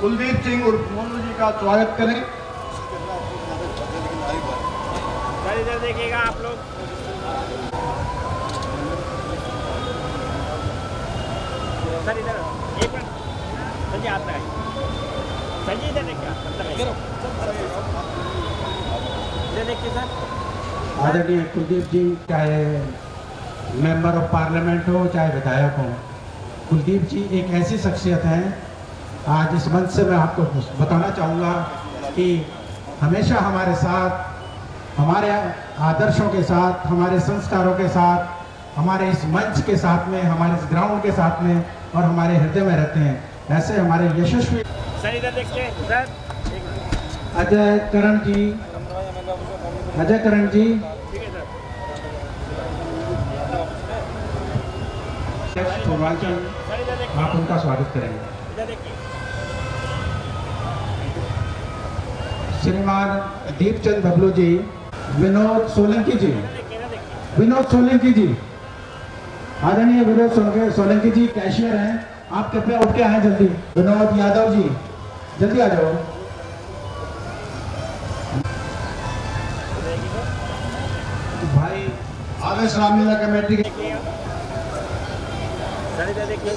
कुलदीप सिंह उर्फ मोनू जी का स्वागत करें। सर इधर देखिएगा आप लोग। सर इधर एक मिनट सर जी हाथ लगाइए। सर जी इधर देखिए इधर देखिए सर। आदरणीय कुलदीप जी, चाहे मेंबर ऑफ पार्लियामेंट हो चाहे विधायक हो, कुलदीप जी एक ऐसी शख्सियत हैं। आज इस मंच से मैं आपको बताना चाहूँगा कि हमेशा हमारे साथ, हमारे आदर्शों के साथ, हमारे संस्कारों के साथ, हमारे इस मंच के साथ में, हमारे इस ग्राउंड के साथ में और हमारे हृदय में रहते हैं। ऐसे हमारे यशस्वी सर इधर देखिए सर। अजय करण जी, अजय करण जी, ठीक है सर। पूर्वांचल, सर इधर देखिए। आप उनका स्वागत करेंगे। इधर देखिए। श्रीमान दीपचंद बबलू जी, विनोद सोलंकी जी, इधर देखिए। विनोद सोलंकी जी, आदरणीय विनोद सोलंकी जी कैशियर हैं, आप कृपया उठ के आए जल्दी। विनोद यादव जी जल्दी आ जाओ। भाई आदर्श रामलीला कमेटी के सर इधर देखिए।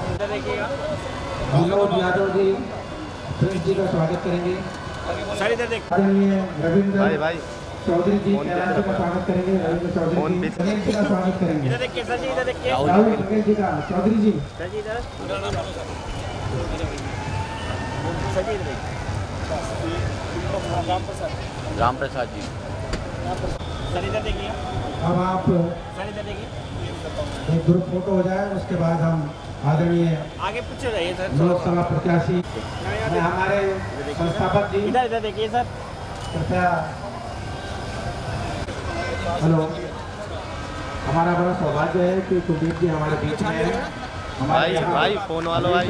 इधर देखिएगा। विनोद यादव जी प्रिंस जी का स्वागत करेंगे। सर इधर देखिए। आदरणीय रविंद्र चौधरी जी कैलाश जी का स्वागत करेंगे। रविंद्र चौधरी जी गणेश जी का स्वागत करेंगे। इधर देखिए सर जी। इधर देखिए। राहुल गणेश जी का चौधरी जी। सर जी इधर। सर जी इधर देखिए। राम प्रसाद जी। सर इधर देखिए। अब आप सर इधर देखिए। एक ग्रुप फोटो हो जाए, उसके बाद हम आदरणीय आगे पीछे रहिए सर। लोकसभा प्रत्याशी मैं हमारे संस्थापक जी इधर इधर देखिए सर। कृपया। हेलो, हमारा बड़ा सौभाग्य है कि कुलदीप जी हमारे बीच में हैं। हमारे यहाँ भाई फोन वालों भाई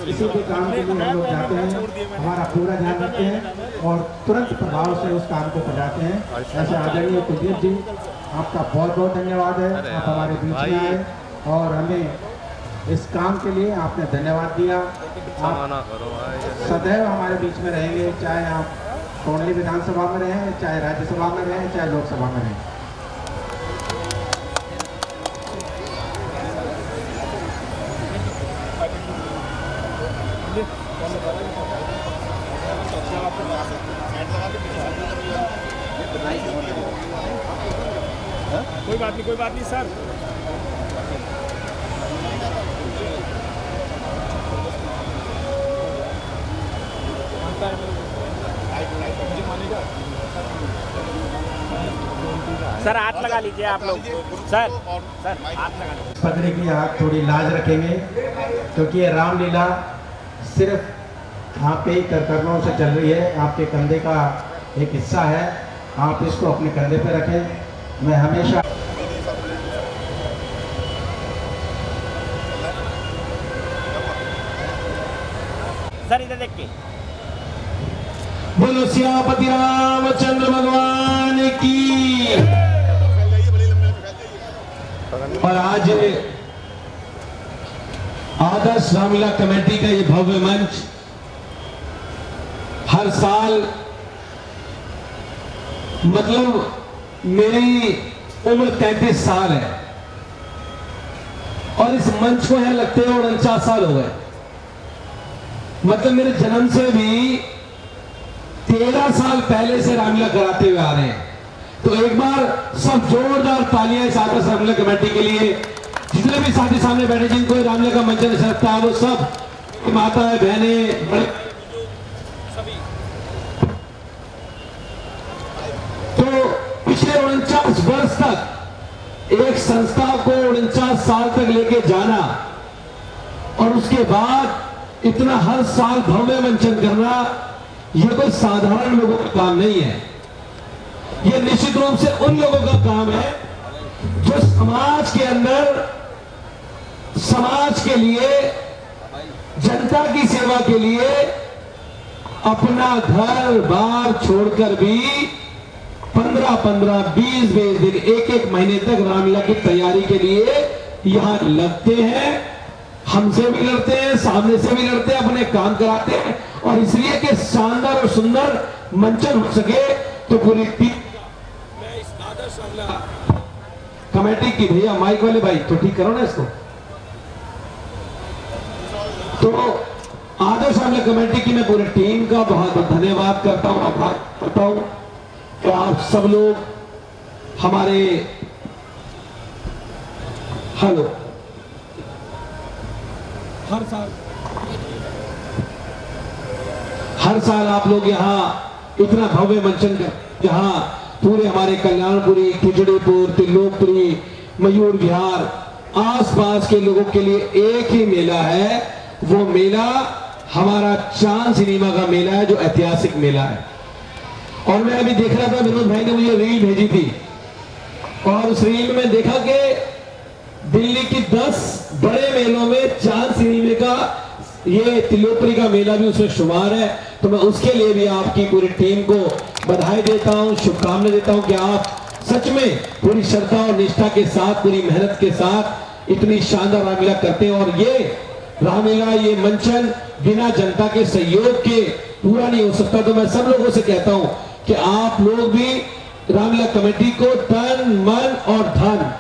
किसी भी काम के लिए हम लोग जाते हैं, हमारा पूरा ध्यान रखते हैं और तुरंत प्रभाव से उस काम को कराते हैं। ऐसे आदरणीय कुलदीप जी, आपका बहुत बहुत धन्यवाद है। आप हमारे बीच में आए और हमें इस काम के लिए आपने धन्यवाद दिया। आप सदैव हमारे बीच में रहेंगे, चाहे आप टोंडली विधानसभा में रहें, चाहे राज्यसभा में रहें, चाहे लोकसभा में रहें। कोई बात नहीं सर। सर हाथ लगा लीजिए आप लोग। सर हाथ लगा लीजिए। पगड़ी की आप थोड़ी लाज रखेंगे, क्योंकि ये रामलीला सिर्फ आपके ही करकर्मों से चल रही है, आपके कंधे का एक हिस्सा है। आप इसको अपने कंधे पे रखें। मैं हमेशा सर इधर देखिए। बोलो सियापति रामचंद्र भगवान की। और आज आदर्श रामलीला कमेटी का ये भव्य मंच हर साल, मतलब मेरी उम्र 33 साल है और इस मंच को यहां लगते हुए 49 साल हो गए। मतलब मेरे जन्म से भी 13 साल पहले से रामलीला कराते हुए आ रहे हैं। तो एक बार सब जोरदार तालियां इस आदर्श रामलीला कमेटी के लिए। जितने भी साथी सामने बैठे जिनको रामलीला का मंच अच्छा लगता है, वो सब माताएं, बहनें, बड़े, तो पिछले 49 वर्ष तक एक संस्था को 49 साल तक लेके जाना और उसके बाद इतना हर साल भव्य मंचन करना, यह कोई साधारण लोगों का काम नहीं है। यह निश्चित रूप से उन लोगों का काम है जो समाज के अंदर, समाज के लिए, जनता की सेवा के लिए अपना घर बार छोड़कर भी 15-15, 20-20 दिन, एक महीने तक रामलीला की तैयारी के लिए यहाँ लगते हैं। हमसे भी लड़ते हैं, सामने से भी लड़ते हैं, अपने काम कराते हैं। और इसलिए कि शानदार और सुंदर मंचन हो सके तो पूरी टीम मैं इस आदर्श रामलीला कमेटी की, भैया माइक वाले भाई तो ठीक करो ना इसको। तो आदर्श रामलीला कमेटी की मैं पूरी टीम का बहुत बहुत धन्यवाद करता हूं, आभार करता हूं कि आप सब लोग हमारे हेलो हर साल आप लोग यहाँ इतना भव्य मंचन कर, जहाँ पूरे हमारे कल्याणपुरी, खिचड़ीपुर, त्रिलोकपुरी, मयूर विहार आसपास के लोगों के लिए एक ही मेला है। वो मेला हमारा चांद सिनेमा का मेला है, जो ऐतिहासिक मेला है। और मैं अभी देख रहा था, विनोद भाई ने मुझे रील भेजी थी और उस रील में देखा कि दिल्ली की 10 बड़े मेलों में चांद सिनेमा का ये त्रिलोकपुरी का मेला भी उसमें शुमार है। तो मैं उसके लिए भी आपकी पूरी टीम को बधाई देता हूं, शुभकामनाएं देता हूं कि आप सच में पूरी श्रद्धा और निष्ठा के साथ, पूरी मेहनत के साथ इतनी शानदार रामलीला करते हैं। और ये रामलीला, ये मंचन बिना जनता के सहयोग के पूरा नहीं हो सकता। तो मैं सब लोगों से कहता हूं कि आप लोग भी रामलीला कमेटी को तन, मन और धन,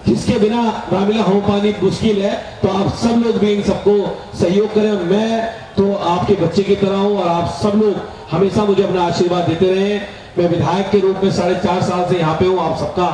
जिसके बिना रामलीला हो पानी मुश्किल है, तो आप सब लोग भी इन सबको सहयोग करें। मैं तो आपके बच्चे की तरह हूं और आप सब लोग हमेशा मुझे अपना आशीर्वाद देते रहे। मैं विधायक के रूप में 4.5 साल से यहाँ पे हूँ। आप सबका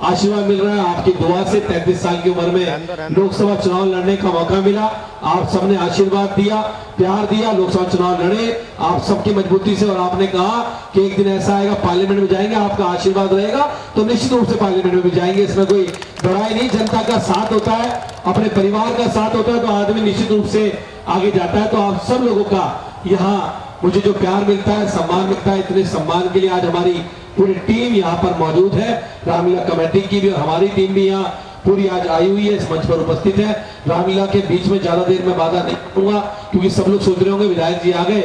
आशीर्वाद मिल रहा है, आपकी दुआ से 33 साल की उम्र में लोकसभा चुनाव लड़ने का मौका मिला। आप सबने आशीर्वाद दिया, प्यार दिया, लोकसभा चुनाव लड़े आप सबकी मजबूती से। और आपने कहा कि एक दिन ऐसा आएगा पार्लियामेंट में जाएंगे, आपका आशीर्वाद रहेगा तो निश्चित रूप से पार्लियामेंट में भी जाएंगे, इसमें कोई बड़ाई नहीं। जनता का साथ होता है, अपने परिवार का साथ होता है, तो आदमी निश्चित रूप से आगे जाता है। तो आप सब लोगों का यहाँ मुझे जो प्यार मिलता है, सम्मान मिलता है, इतने सम्मान के लिए आज हमारी पूरी टीम यहाँ पर मौजूद है। रामलीला कमेटी की भी और हमारी टीम भी यहाँ पूरी आज आई हुई है, इस मंच पर उपस्थित है। रामलीला के बीच में ज्यादा देर में बाधा नहीं करूंगा, क्योंकि सब लोग सोच रहे होंगे विधायक जी आ गए,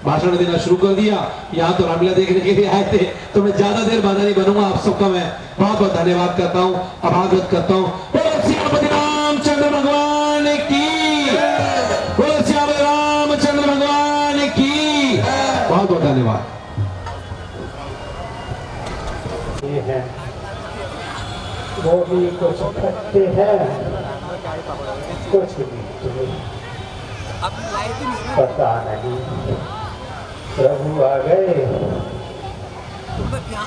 भाषण देना शुरू कर दिया, यहाँ तो रामलीला देखने के लिए आए थे, तो मैं ज्यादा देर बाधा नहीं बनूंगा। आप सबका मैं बहुत बहुत धन्यवाद करता हूँ, आभार व्यक्त करता हूँ। श्री रामचंद्र भगवान की, श्री रामचंद्र भगवान की, बहुत बहुत धन्यवाद। है वो भी कुछ खट्टे हैं, कुछ मीठे, पता नहीं प्रभु आ गए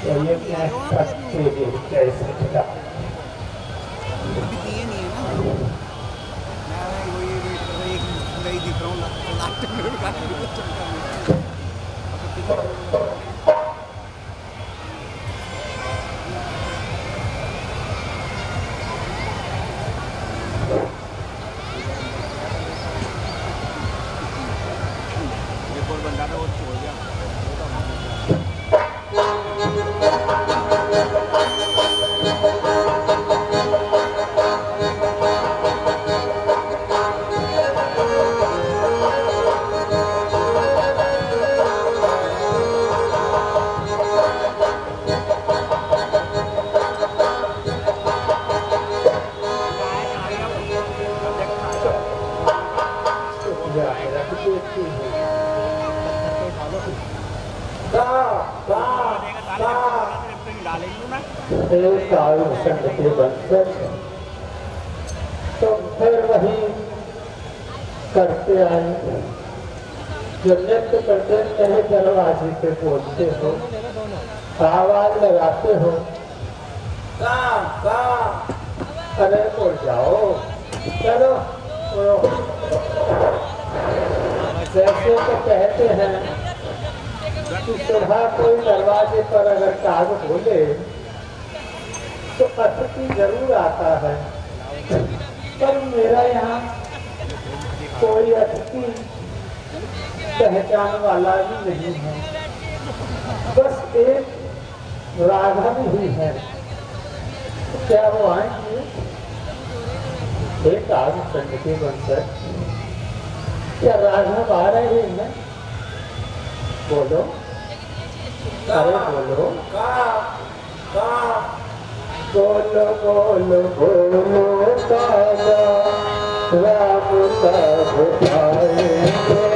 तो ये क्या खट्टे भी कैसे खिला। के बनकर तो फिर वही करते आए जो नृत्य करते रहे, दरवाजे पे बोलते हो, आवाज लगाते हो, अरे बोल जाओ, चलो जैसे तो कहते हैं कि सुबह कोई दरवाजे पर अगर काग बोले तो अतिथि जरूर आता है, पर मेरा यहाँ कोई अतिथि पहचान वाला भी नहीं है, बस एक राघव ही है। क्या वो आएंगे? एक आग चंड के बनकर क्या राघव आ रहे हैं? बोलो अरे बोलो बोलो बोलो बोलो दादा राम तब आएंगे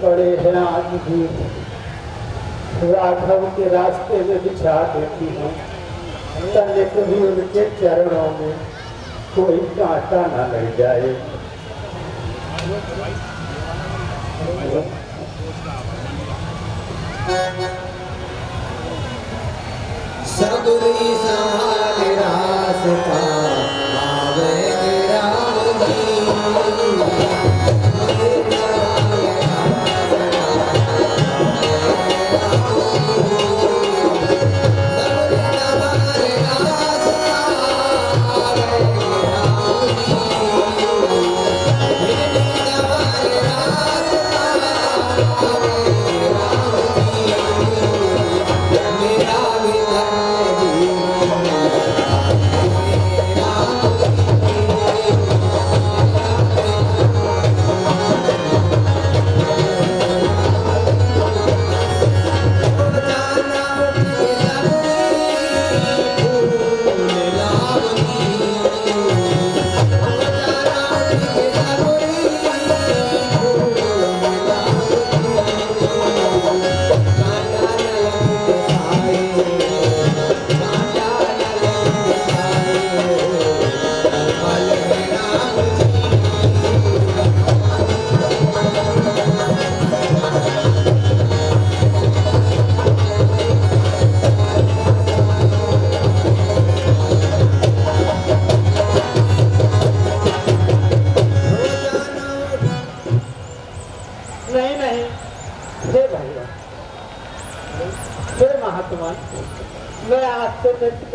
पड़े हैं आज भी राघव के रास्ते में बिछा देती हूँ, तनिक भी उनके चरणों में कोई कांटा ना लग जाए। सगुरी संभाल रास्ता आवेंगे राम जी।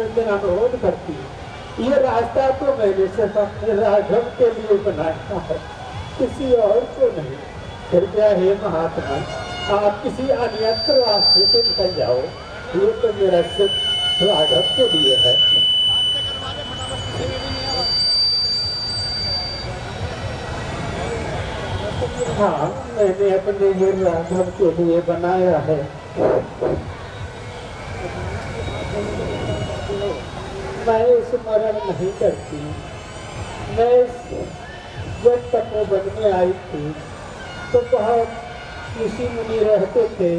मेरा अनुरोध करती हूँ। ये रास्ता तो मैंने सिर्फ अपने राघव के लिए बनाया है, किसी और को नहीं। कृपया हे महात्मा, आप किसी अन्यत्र रास्ते से निकल जाओ। ये तो मेरा सिर्फ राघव के लिए है। हाँ, मैंने अपने ये राघव के लिए बनाया है। मैं स्मरण नहीं करती। मैं जब तपोवन में आई थी तो बहुत ऋषि मुनि रहते थे,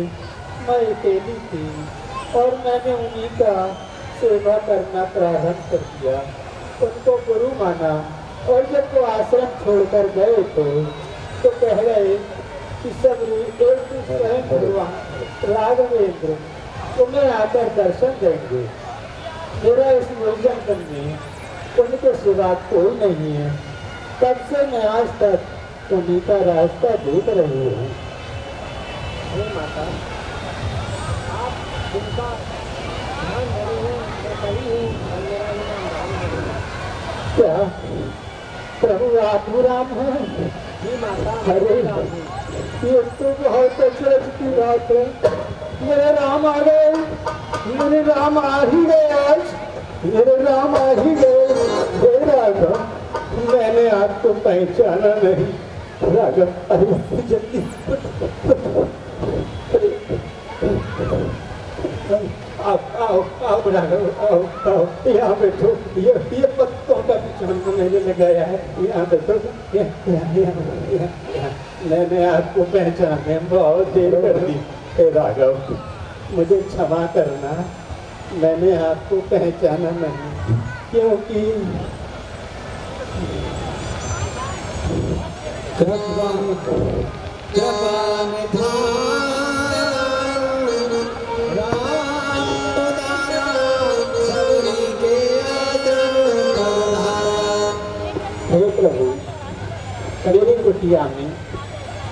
मैं अकेली थी और मैंने उन्हीं का सेवा करना प्रारंभ कर दिया, उनको गुरु माना। और जब वो आश्रम छोड़कर गए तो कह रहे कि सब एक स्वयं भगवान राघवेंद्र तुम्हें आकर दर्शन देंगे। मेरा इस निर्जन में उनके सिवा कोई नहीं है। तब से मैं आज तक उन्हीं का रास्ता देख रही हूँ। माता, आप जिनका ध्यान धरे हैं मैं सही हूँ और मेरा ही नाम राम है। क्या प्रभु आप राम हैं? जी माता, अरे राम हूँ। ये तो बहुत अचरज की बात है। मेरे राम आ गए, मेरे राम आ ही गए, आज मेरे राम आ ही गए। हे राघव, मैंने आपको पहचाना नहीं। राघव, अरे जल्दी आओ आओ राघव, आओ आओ, यहाँ बैठो। ये पत्तों का बिछौन को मैंने लगाया है, यहाँ बैठो। मैंने आपको पहचाने बहुत देर कर दी। हे राघव, मुझे क्षमा करना, मैंने आपको पहचाना नहीं, क्योंकि हे प्रभु, मेरी कुटिया में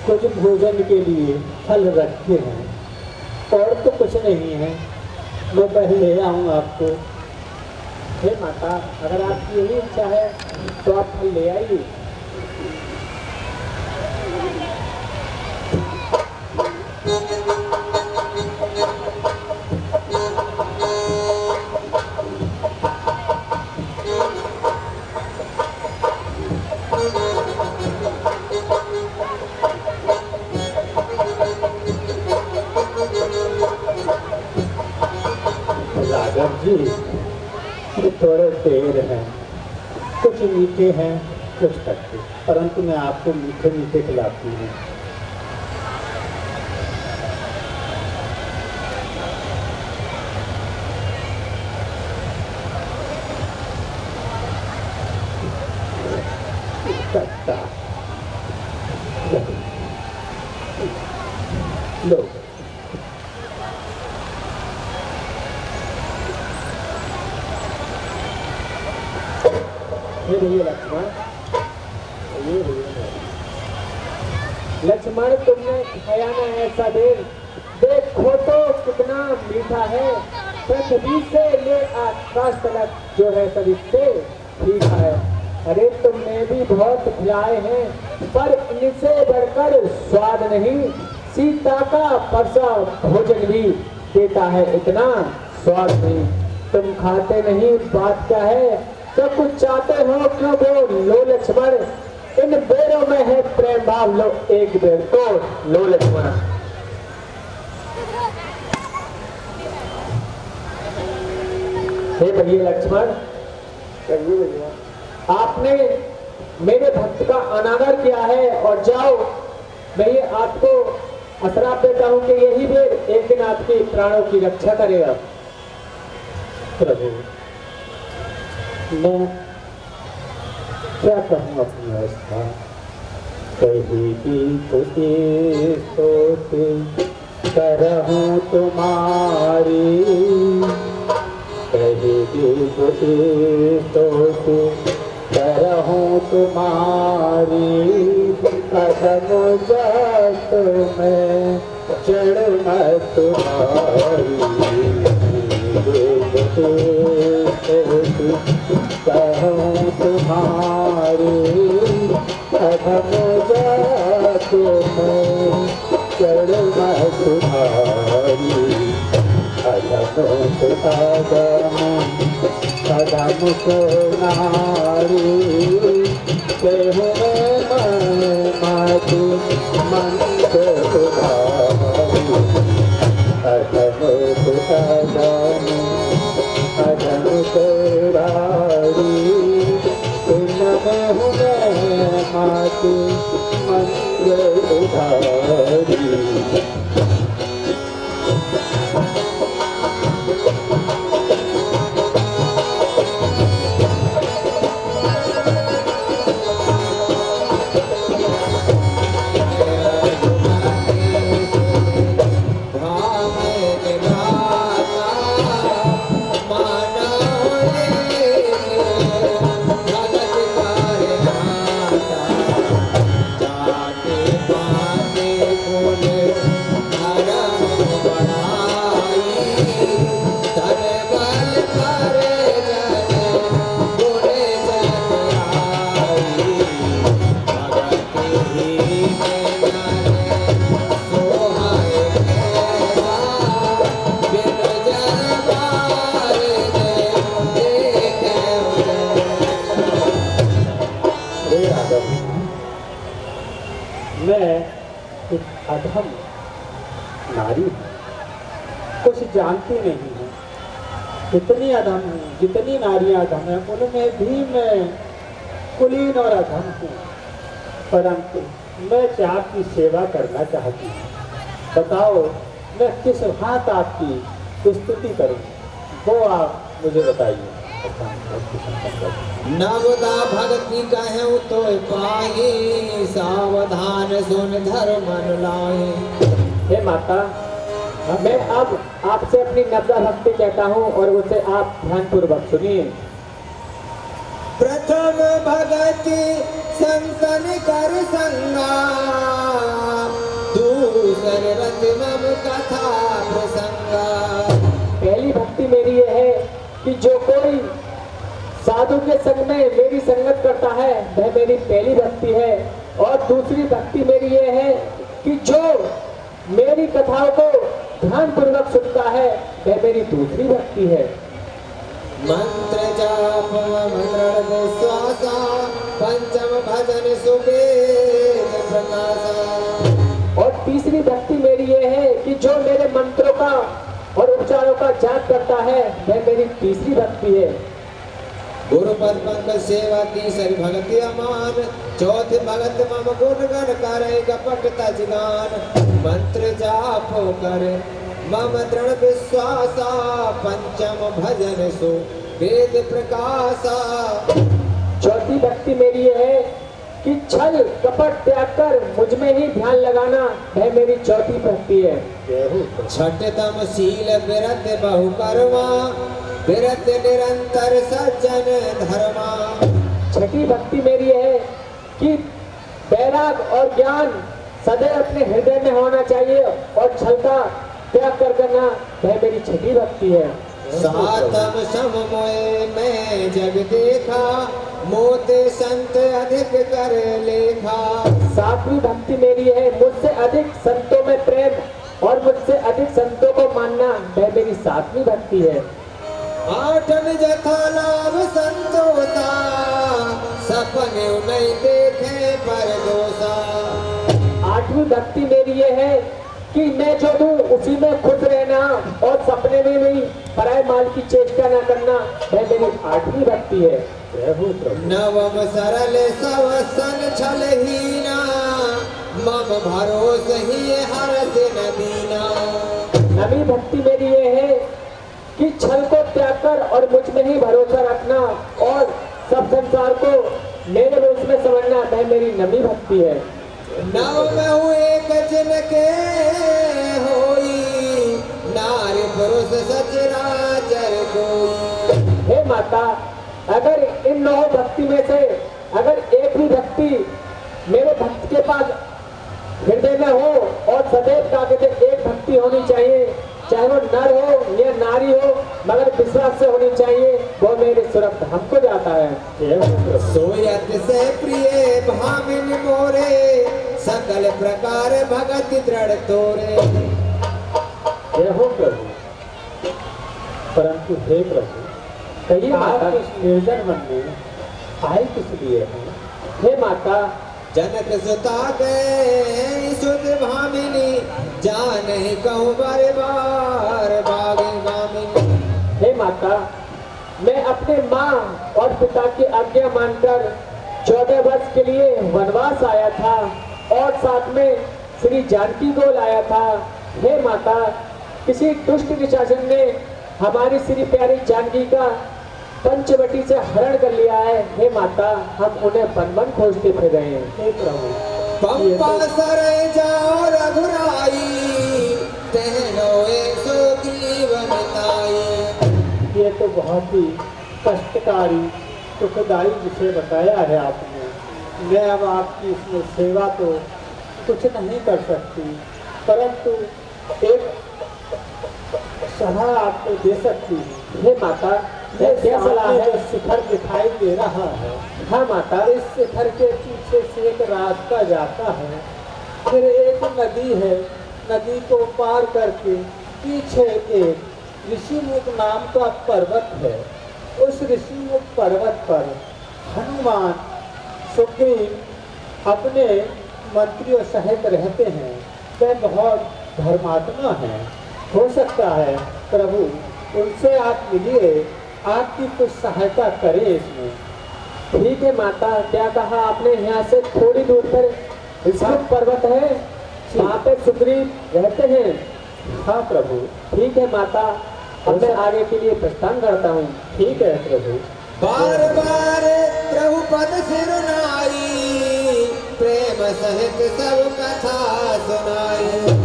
कुछ भोजन के लिए फल रखे हैं और तो कुछ नहीं है। मैं पहले आऊँ आपको। हे माता, अगर आपकी यही इच्छा है तो आप फल ले आइए। राघव जी, ये थोड़े देर हैं, कुछ मीठे हैं कुछ खट्टे, परंतु मैं आपको मीठे मीठे खिलाती हूँ। खट्टा लो। ये रहिए लक्ष्मण, ये रहिए लक्ष्मण, तुमने खाया ना ऐसा देर, देखो तो कितना मीठा है। पृथ्वी से ले आकाश तक जो है सब इससे ठीक है। अरे तुमने भी बहुत खिलाए हैं, पर इनसे बढ़कर स्वाद नहीं। सीता का परसा भोजन भी देता है, इतना स्वाद नहीं। तुम खाते नहीं, बात क्या है? सब कुछ चाहते हो क्यों बोल लो लक्ष्मण, इन बेरों में है प्रेम भाव, लो एक बेर तो लो लक्ष्मण। हे भैया लक्ष्मण, आपने मेरे भक्त का अनादर किया है, और जाओ, मैं ये आपको अशराप देता हूँ कि यही बेर एक दिन आपके प्राणों की रक्षा करेगा। प्रभु, मैं क्या कहूँ अपनी अवस्था, कहीं भी तुझे सोते करहूँ तुम्हारी, कहीं भी तुझे सोते करहूँ तुम्हारी, कदम जात में चढ़ मैं तुम्हारी। कहूँ तुम्हारे अधम जातो मैं चरण तुम्हारी अधम से अधम को नारी कहूँ मैं मातु मंद तुम्हारी अधम अधम करारी नमः मातु मंगलधारी। मैं एक अधम नारी हूँ, कुछ जानती नहीं हूँ, जितनी अधम हूँ, जितनी नारियाँ अधम हैं उनमें भी मैं कुलीन और अधम हूँ, परंतु मैं आपकी सेवा करना चाहती हूँ। बताओ मैं किस हाथ आपकी स्तुति करूँ, वो आप मुझे बताइए। नवदा भक्ति कहूँ तो पाही सावधान सुन धर्म लाए। हे माता, मैं अब आपसे अपनी नवदा भक्ति कहता हूँ और उसे आप ध्यानपूर्वक सुनिए। प्रथम भगति संतन कर संगा, दूसरे रत मम कथा प्रसंगा। पहली भक्ति मेरी ये है कि जो कोई साधु के संग में मेरी संगत करता है वह मेरी पहली भक्ति है, और दूसरी भक्ति मेरी ये है कि जो मेरी कथाओं को ध्यानपूर्वक सुनता है वह मेरी दूसरी भक्ति है। मंत्र जाप मंत्र विश्वासा, पंचम भजन सुवेद प्रकाशा। और तीसरी भक्ति मेरी ये है कि जो मेरे मंत्रों का और उपचारों का जाप करता है वह मेरी तीसरी भक्ति है। गुरु पद पंकज सेवा तीसरी भक्ति अमान, चौथे भगत मम गुण गण करे कपट तजगान। मंत्र जाप करे मम दृढ़ विश्वासा, पंचम भजन सो वेद प्रकाशा। चौथी भक्ति मेरी ये है कि छल कपट त्याग कर मुझ में ही ध्यान लगाना वह मेरी चौथी भक्ति है। छठतम शील विरत बहुकर्मा, विरत निरंतर सज्जन धर्मा। छठी भक्ति मेरी है कि वैराग और ज्ञान सदैव अपने हृदय में होना चाहिए और छलता त्याग कर करना वह मेरी छठी भक्ति है। सातम सम मोए मैं जग देखा, मोते संत अधिक कर लेखा। सातवीं भक्ति मेरी है मुझसे अधिक संतों में प्रेम और मुझसे अधिक संतों को मानना वह मेरी सातवीं भक्ति है। आठम जथा लाभ संतोषा, सपने नहीं देखे पर दोषा। आठवीं भक्ति मेरी ये है कि मैं जो दूं उसी में खुश रहना और सपने में भी पराये माल की चेष्टा न करना वह मेरी आठवीं भक्ति है। नवम सरल सवसन छलहीना, मम भरोस ही हरस न दीना। नवी भक्ति मेरी ये है कि छल को त्याग कर और मुझ में ही भरोसा रखना और सब संसार को मेरे रूप में समझना वह मेरी नवी भक्ति है। नव में हुए गजन के होई, नारी पुरुष सचराचर कोई। हे माता, अगर इन 9 भक्ति में से अगर एक भी भक्ति मेरे भक्त के पास हृदय में हो और सदैव का एक भक्ति होनी चाहिए चाहे वो नर हो या नारी हो, मगर विश्वास से होनी चाहिए, वो मेरी सुरक्षा हमको जाता है। सोयत से प्रिय भामिन मोरे, सकल प्रकार भगत दृढ़ तोरे। जय हो प्रभु। परंतु हे प्रभु, कहिए माता, आप इस निर्जन वन में आए किस लिए हैं? हे माता, जनक सुता गए सुत भामिनी, जान ही कहूँ बारे बार भागे भामिनी। हे माता, मैं अपने माँ और पिता की आज्ञा मानकर 14 वर्ष के लिए वनवास आया था और साथ में श्री जानकी को लाया था। हे माता, किसी दुष्ट निशाचर ने हमारी श्री प्यारी जानकी का पंचवटी से हरण कर लिया है। हे माता, हम उन्हें वन वन खोजते फिर रहे हैं। हे प्रभु, पंपा सरे जाओ रघुराई, तेहलोए सो जीवन ताई। ये तो बहुत ही कष्टकारी दुखदायी विषय बताया है आपने। मैं अब आपकी इसमें सेवा तो कुछ नहीं कर सकती, परंतु एक सलाह आपको दे सकती हूँ। हे माता, ये क्या सलाह सामने है? जो शिखर दिखाई दे रहा है, हाँ माता, इस शिखर के पीछे से एक रास्ता जाता है, फिर एक नदी है, नदी को पार करके पीछे एक ऋषिमुख नाम का पर्वत है। उस ऋषिमुख पर्वत पर हनुमान सुग्रीव अपने मंत्रियों सहित रहते हैं। वे बहुत धर्मात्मा हैं। हो सकता है प्रभु उनसे आप मिलिए, आपकी कुछ सहायता करें इसमें। ठीक है माता, क्या कहा आपने? यहाँ से थोड़ी दूर पर ऋषिमुख पर्वत है, वहाँ पे सुग्रीव रहते हैं। हाँ प्रभु। ठीक है माता, अब मैं आगे के लिए प्रस्थान करता हूँ। ठीक है प्रभु। बार बार प्रभु पद सिरुनाई, प्रेम सहित सब कथा सुनाई।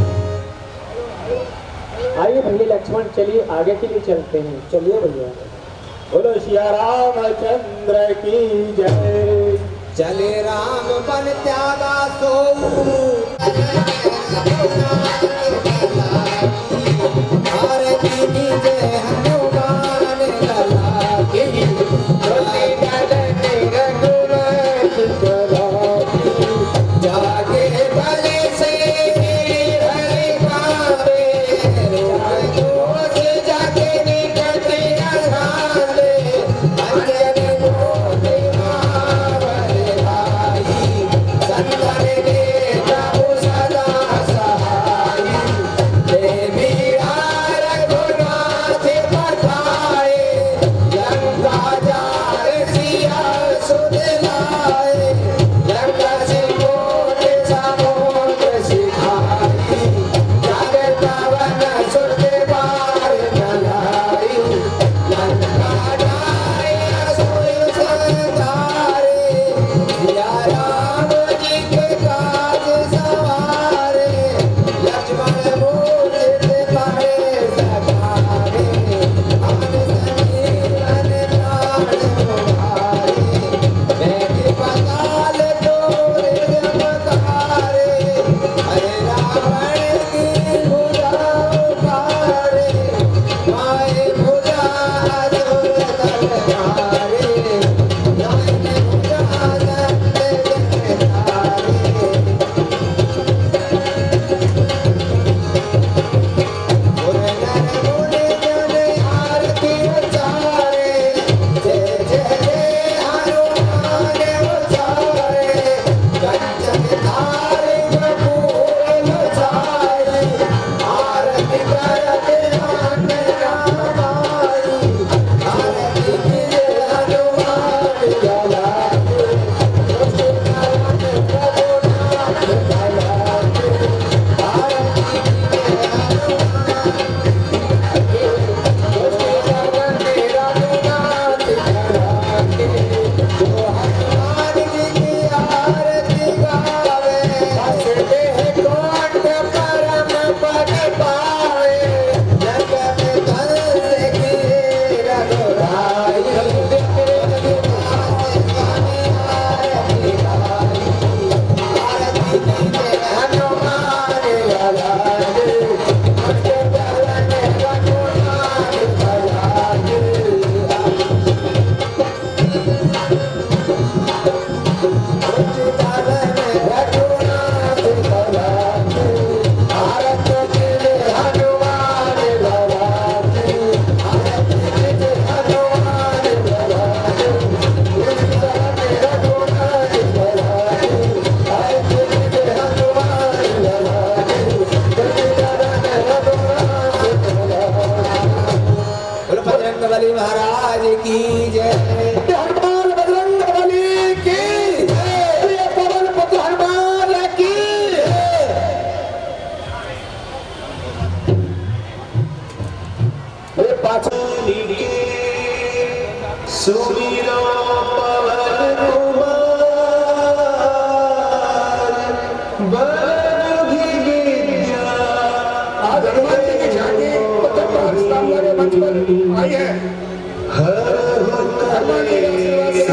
आइए भैया लक्ष्मण, चलिए आगे के लिए चलते हैं। चलिए भैया। बोलो सिया रामचंद्र की जय। चले राम बन त्यागा सो, हरे दीनी जय हनुमान लला की, चले गगन रघुवंश चलाकी, जागे भले से हरि पावे, दोष जाके निकट अघारे, अंजन मोहि महाबल भाई, संतन ने प्रभु सदा सहाई।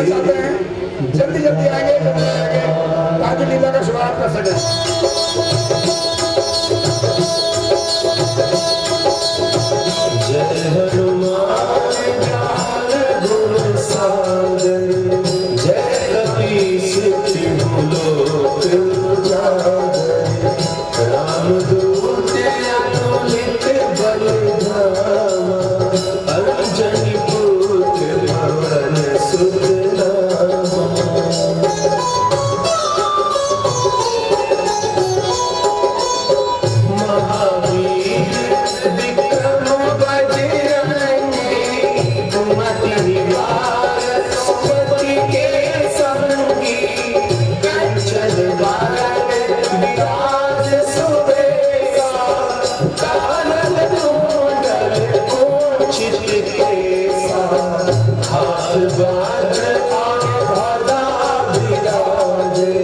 लीला चाहते हैं जल्दी जल्दी आगे ताकि लीला का शुरुआत कर सके। जय हनुमान ज्ञान गुण सागर, जय कपीस तिहु लोक उजागर, रामदूत अतुलित बल धामा, अंजनी पुत्र पवन सुत नामा। महावीर विक्रम बजरंगी, कुमति निवार सुमति के संगी, कंचन बरन विराज सुबेसा, कानन कुंडल कुंचित केसा, हाथ वज्र और गदा विराजे,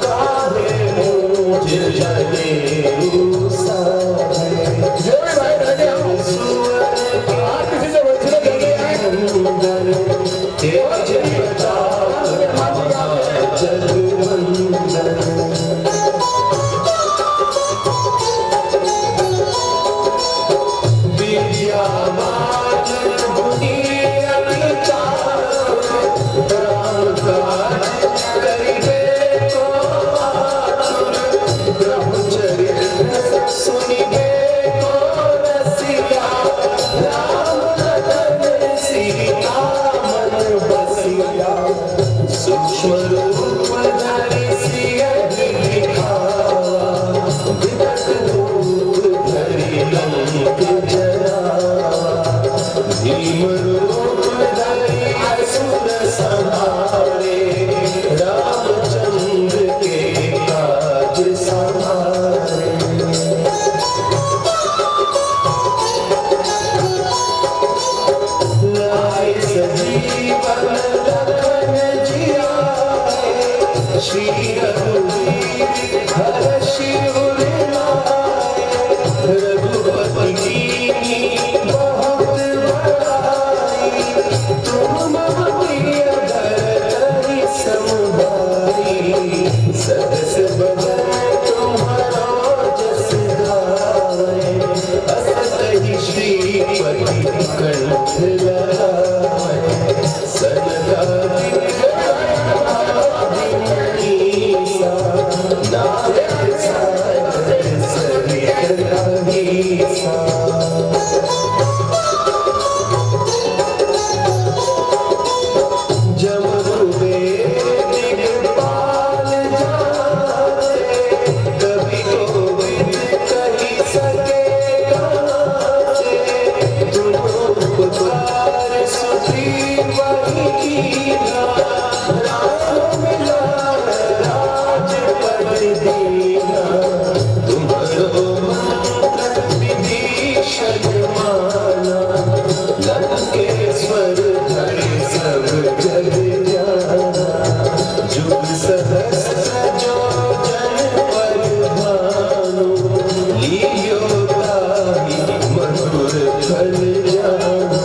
कांधे मूंज जनेऊ साजे। तेज प्रताप जगवंदन, विद्यावान गुणी अति चातुर, राम काज करिबे को आतुर, ब्रह्मचर्य सुनिबे को रसिया, राम लखन सीता मन बसिया, सूक्ष्म रूप धरि सियहि दिखावा, विकट रूप धरि लंक जरावा, भीम रूप धरि असुर संहारे, रामचंद्र के काज सवारे। लाए सजीवन लखन जियाए, श्री रघुवीर हर्षि उर लाए, रघुपति कीन्ही बहुत बड़ाई, तुम मम प्रिय भरत सम भाई, सहस बदन तुम्हारा जस गाए, असत ही श्रीपति कंठ लगाए, सनकादिक मनीषा, नारद सारद सहित रहीसा। जब कुबेर दिगपाल जाते, कभी गोविंद कही सके काते, तुम पुकार सुग्रीव वही कीन्हा, राम मिलान राजपद दीन्हा, तुम्हरो मंत्र विभीषण माना, लंकेश्वर धरि सब जग जाना, जुग सहस्र जो जन पर भानु, लियो ताहि मधुर फल जानु।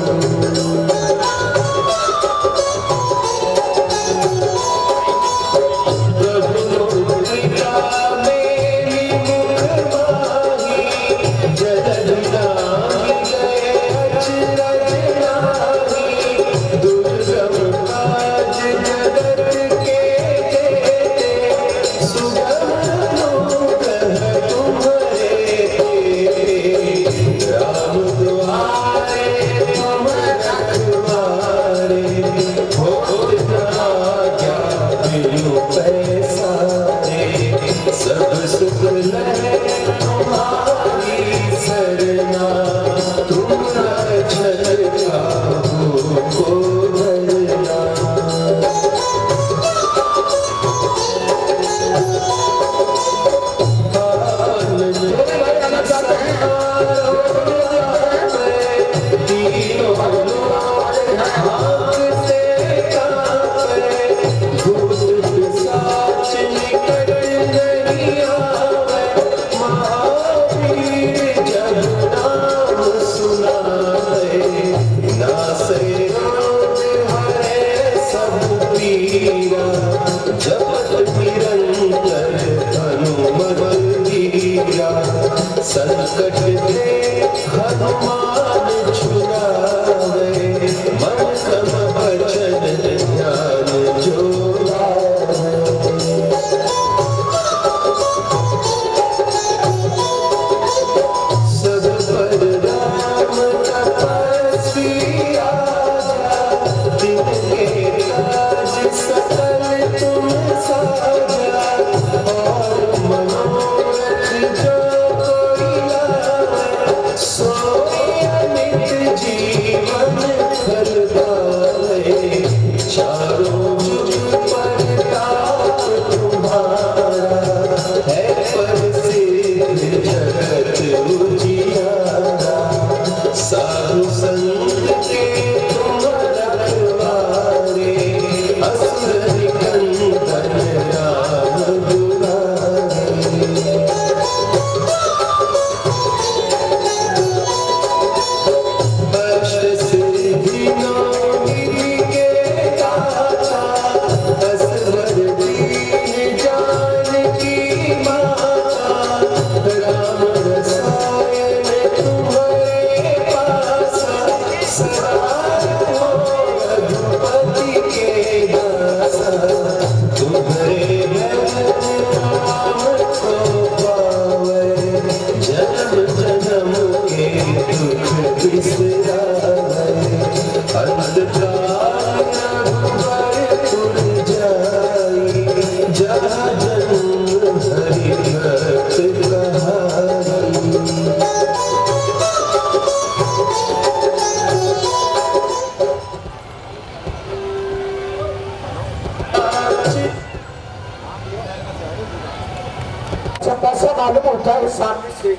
मालूम होता है सामने से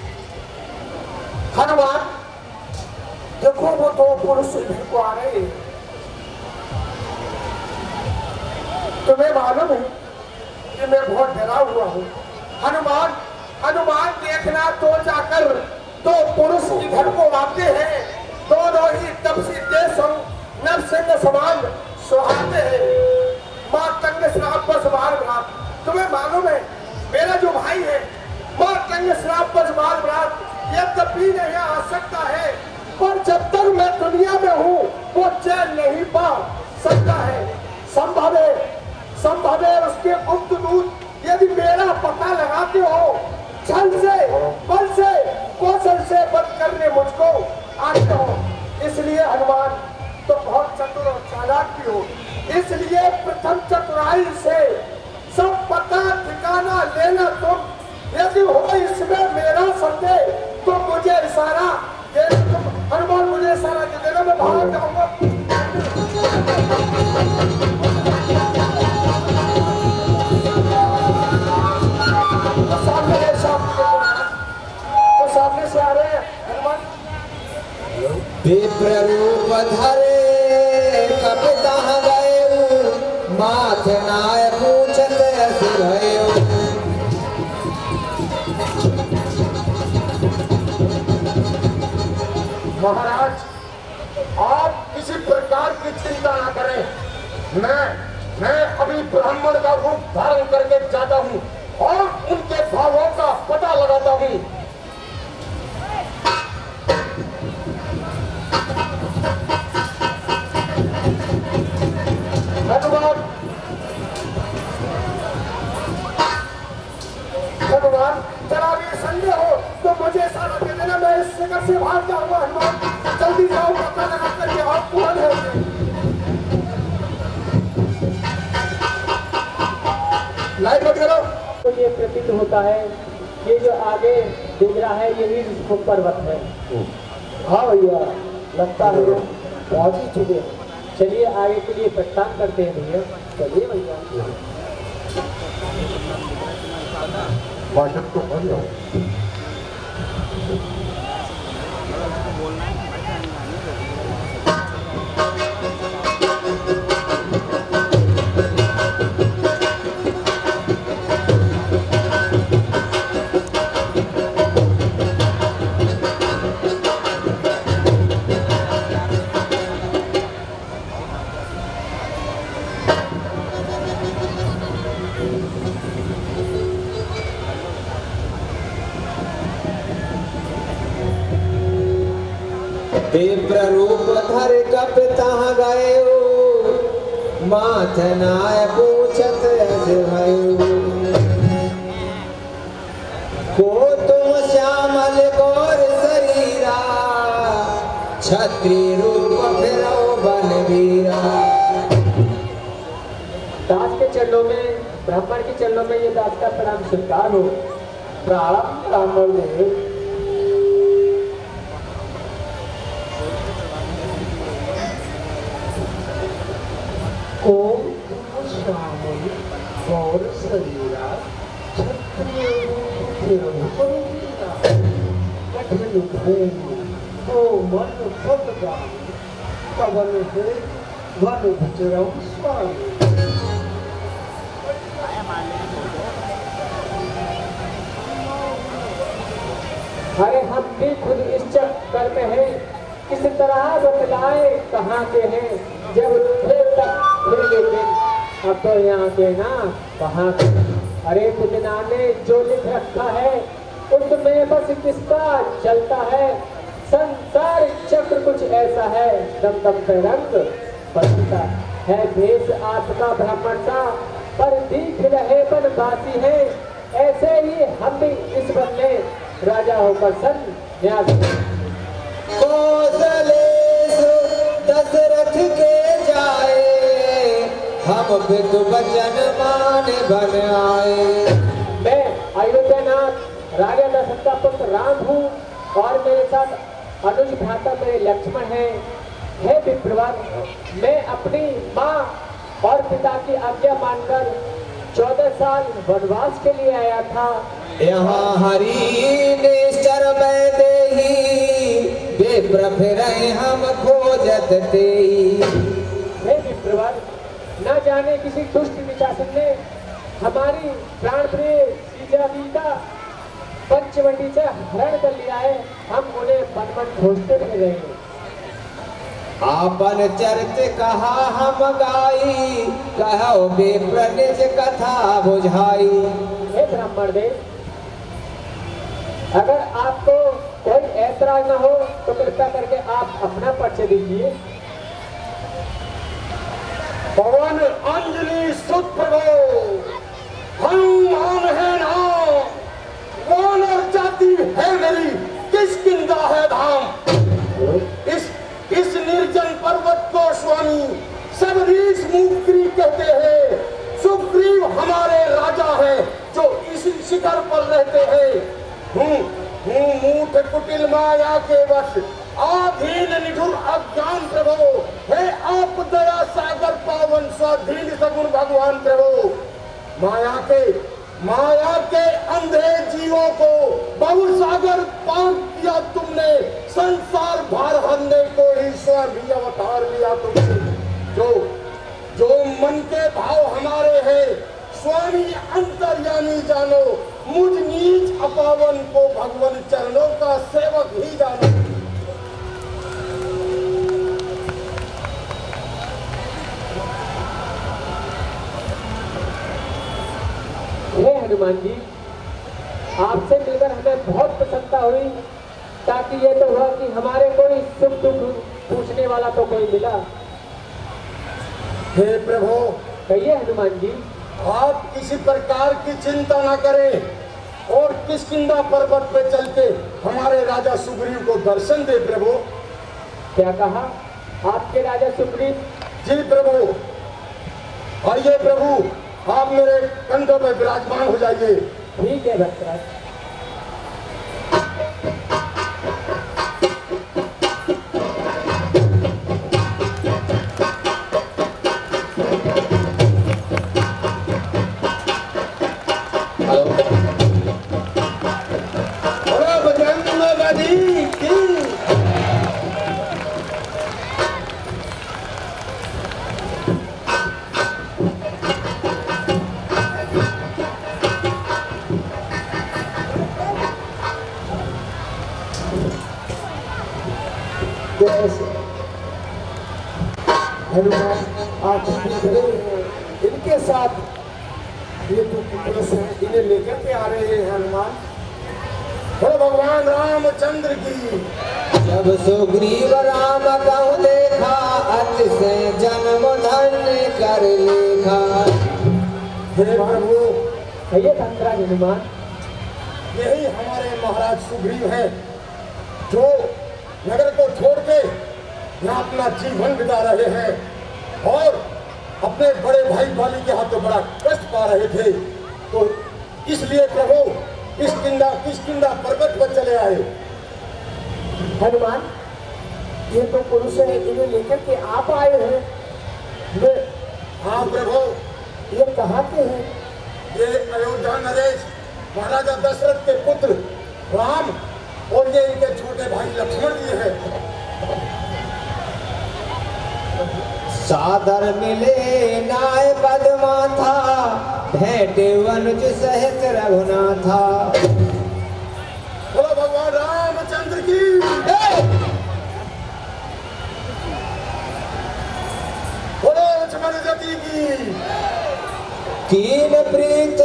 हनुमान देखो वो दो पुरुष इधर को आ रहे हैं। तुम्हें मालूम है कि मैं बहुत डरा हुआ हूँ। हनुमान हनुमान देखना तो जाकर दो पुरुष इधर को आते हैं, दोनों ही तब सीधे नरसिंह समान सुहाते हैं। माँ तंग श्राप पर सवार भ्रात, तुम्हें मालूम है मेरा जो भाई है माँ तंग श्राप पर सवार भ्रात यद्यपि नहीं आ सकता है, पर जब तक मैं दुनिया में हूँ वो चैन नहीं पा सकता है। संभव है उसके गुप्त दूत यदि मेरा पता लगाते हो छल से बल से कौशल से बंद करने मुझको आते हो। इसलिए हनुमान तो बहुत चतुर और चालाक भी हो, इसलिए प्रथम चतुराई से सब पता ठिकाना लेना। तुम यदि हो इसमें मेरा संदेह तो मुझे इशारा देना। हनुमान मुझे इशारा दे देना, मैं भाग जाऊंगा। सामने से आ रहे हैं हनुमान। विप्र रूप धरे कपिता गए माथ नाय पूछत असुर भयो। महाराज आप किसी प्रकार की चिंता न करें, मैं अभी ब्राह्मण का रूप धारण करके जाता हूँ और उनके भावों का पता लगाता हूँ। हनुमान जरा भी संदेह हो तो मुझे इशारा दे देना, मैं इस जगह से भाग जाऊंगा। हनुमान जल्दी जाओ, पता लगा करके आप कौन है। लाइट बंद करो। तो ये प्रतीत होता है ये जो आगे दिख रहा है यही ऋषभ पर्वत है। हाँ भैया, लगता है बहुत ही चुके। चलिए आगे के लिए प्रस्थान करते हैं भैया। चलिए भैया। वाचक तो बन जाओ। विप्र रूप धर कपिता गए माथ नाय पूछत असुर भयो। को तुम श्यामल गौर शरीरा क्षत्रिय रूप फिरो बनवीरा। दास के चरणों में, ब्राह्मण के चरणों में ये दास का प्रणाम स्वीकार हो। प्रणाम ब्राह्मण ने। ओम नामोई और शरीरा क्षत्रिय कठिन भूमि ओ मन पदगामी पवन है वन विचरम स्वामी। अरे हम भी खुद इस चक्कर में हैं, किस तरह बतलाए कहाँ के हैं, जब थे तक थे लेकिन अब तो यहाँ के ना कहाँ के। अरे पुतना ने जो लिख रखा है उसमें बस किसका चलता है, संसार चक्र कुछ ऐसा है, दम दम पे रंग बदलता है, भेष आपका ब्राह्मण सा पर दिख रहे बनवासी है, ऐसे ही हम भी इस बदले राजा होकर सन्यास। कौशलेषु दशरथ के जाए, हम विदु वचन मान बन आए। मैं अयोध्यानाथ राजा दशरथ का पुत्र राम हूँ और मेरे साथ अनुज भ्राता मेरे लक्ष्मण हैं। हे विप्रवर, मैं अपनी माँ और पिता की आज्ञा मानकर 14 साल वनवास के लिए आया था। यहाँ हरि निश्चर में देही, विप्र फिरहि हम खोजत तेई। हे विप्रवर, न जाने किसी दुष्ट निशाचर ने हमारी प्राण प्रिय सीता का पंचवटी से हरण कर लिया है, हम उन्हें मन मन खोजते रह रहे हैं। आपन चरित कहा हम गाई, कहो विप्र निज कथा बुझाई। हे ब्राह्मण देव, अगर आपको कोई ऐतराज न हो तो कृपया करके आप अपना परिचय दीजिए। पवन अंजलि सुत प्रभो, हनुमान है नाम, वानर जाति है मेरी, किष्किंधा है धाम। इस निर्जन पर्वत को स्वामी सब ऋष मुक्री कहते हैं। सुग्रीव हमारे राजा है जो इसी शिखर पर रहते हैं। हूँ मूठ कुटिल माया के वश, आधीन निठुर अज्ञान प्रभो, है आप दया सागर पावन स्वाधीन सगुण भगवान प्रभो। माया के अंधे जीवों को बहु सागर पार किया तुमने, संसार भार हरने को ईश्वर भी अवतार लिया तुमने। जो मन के भाव हमारे हैं स्वामी अंतर्यामी जानो, मुझ नीच अपावन को भगवान चरणों का सेवक ही जानो। हे हनुमान जी, आपसे मिलकर हमें बहुत प्रसन्नता हुई, ताकि ये तो हुआ कि हमारे कोई सुख दुख पूछने वाला तो कोई मिला। हे प्रभु, कहिए हनुमान जी। आप किसी प्रकार की चिंता न करें और किष्किंधा पर्वत पे चल के हमारे राजा सुग्रीव को दर्शन दे प्रभु। क्या कहा? आपके राजा सुग्रीव? जी प्रभु। आइए प्रभु, आप मेरे कंधों पे विराजमान हो जाइए। ठीक है भक्तराज। हनुमान आप इनके साथ ये जो पुरुष है इन्हें लेकर के आ रहे हैं हनुमान। हे भगवान रामचंद्र की। जब सुग्रीव राम कहु देखा, अतिशय जन्म धन्य कर लेखा। हे प्रभु, कहिए धनराज हनुमान। यही हमारे महाराज सुग्रीव हैं जो नगर को छोड़ के यहाँ अपना जीवन बिता रहे हैं और अपने बड़े भाई बाली के हाथों बड़ा कष्ट पा रहे थे, तो इसलिए प्रभु किष्किंधा पर्वत पर चले आए। हनुमान, ये तो पुरुष है, इन्हें लेकर के आप आए हैं। हाँ प्रभु, कहाँ के हैं? ये अयोध्या नरेश महाराजा दशरथ के पुत्र राम और ये इनके छोटे भाई लक्ष्मण जी हैं। सादर मिले नाय पद्मा था, भेंटे वनुज सहित रघुनाथा। बोलो भगवान रामचंद्र की। बोलो लक्ष्मण जति की। कीन प्रीत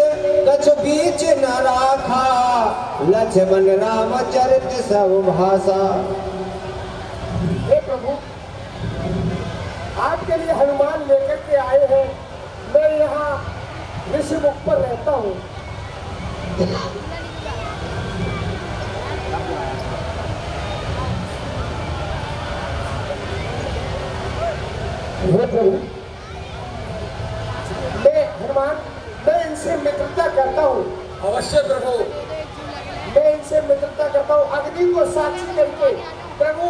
कछ बीच न राखा, लक्ष्मण राम चरित सब भाषा। हे प्रभु, आपके लिए हनुमान लेकर के आए हैं। मैं यहाँ ऋषिमुख पर रहता हूँ। हे प्रभु, मैं हनुमान, मैं इनसे मित्रता करता हूँ। अवश्य प्रभु, मैं इनसे मित्रता करता हूँ अग्नि को साक्षी करके। प्रभु,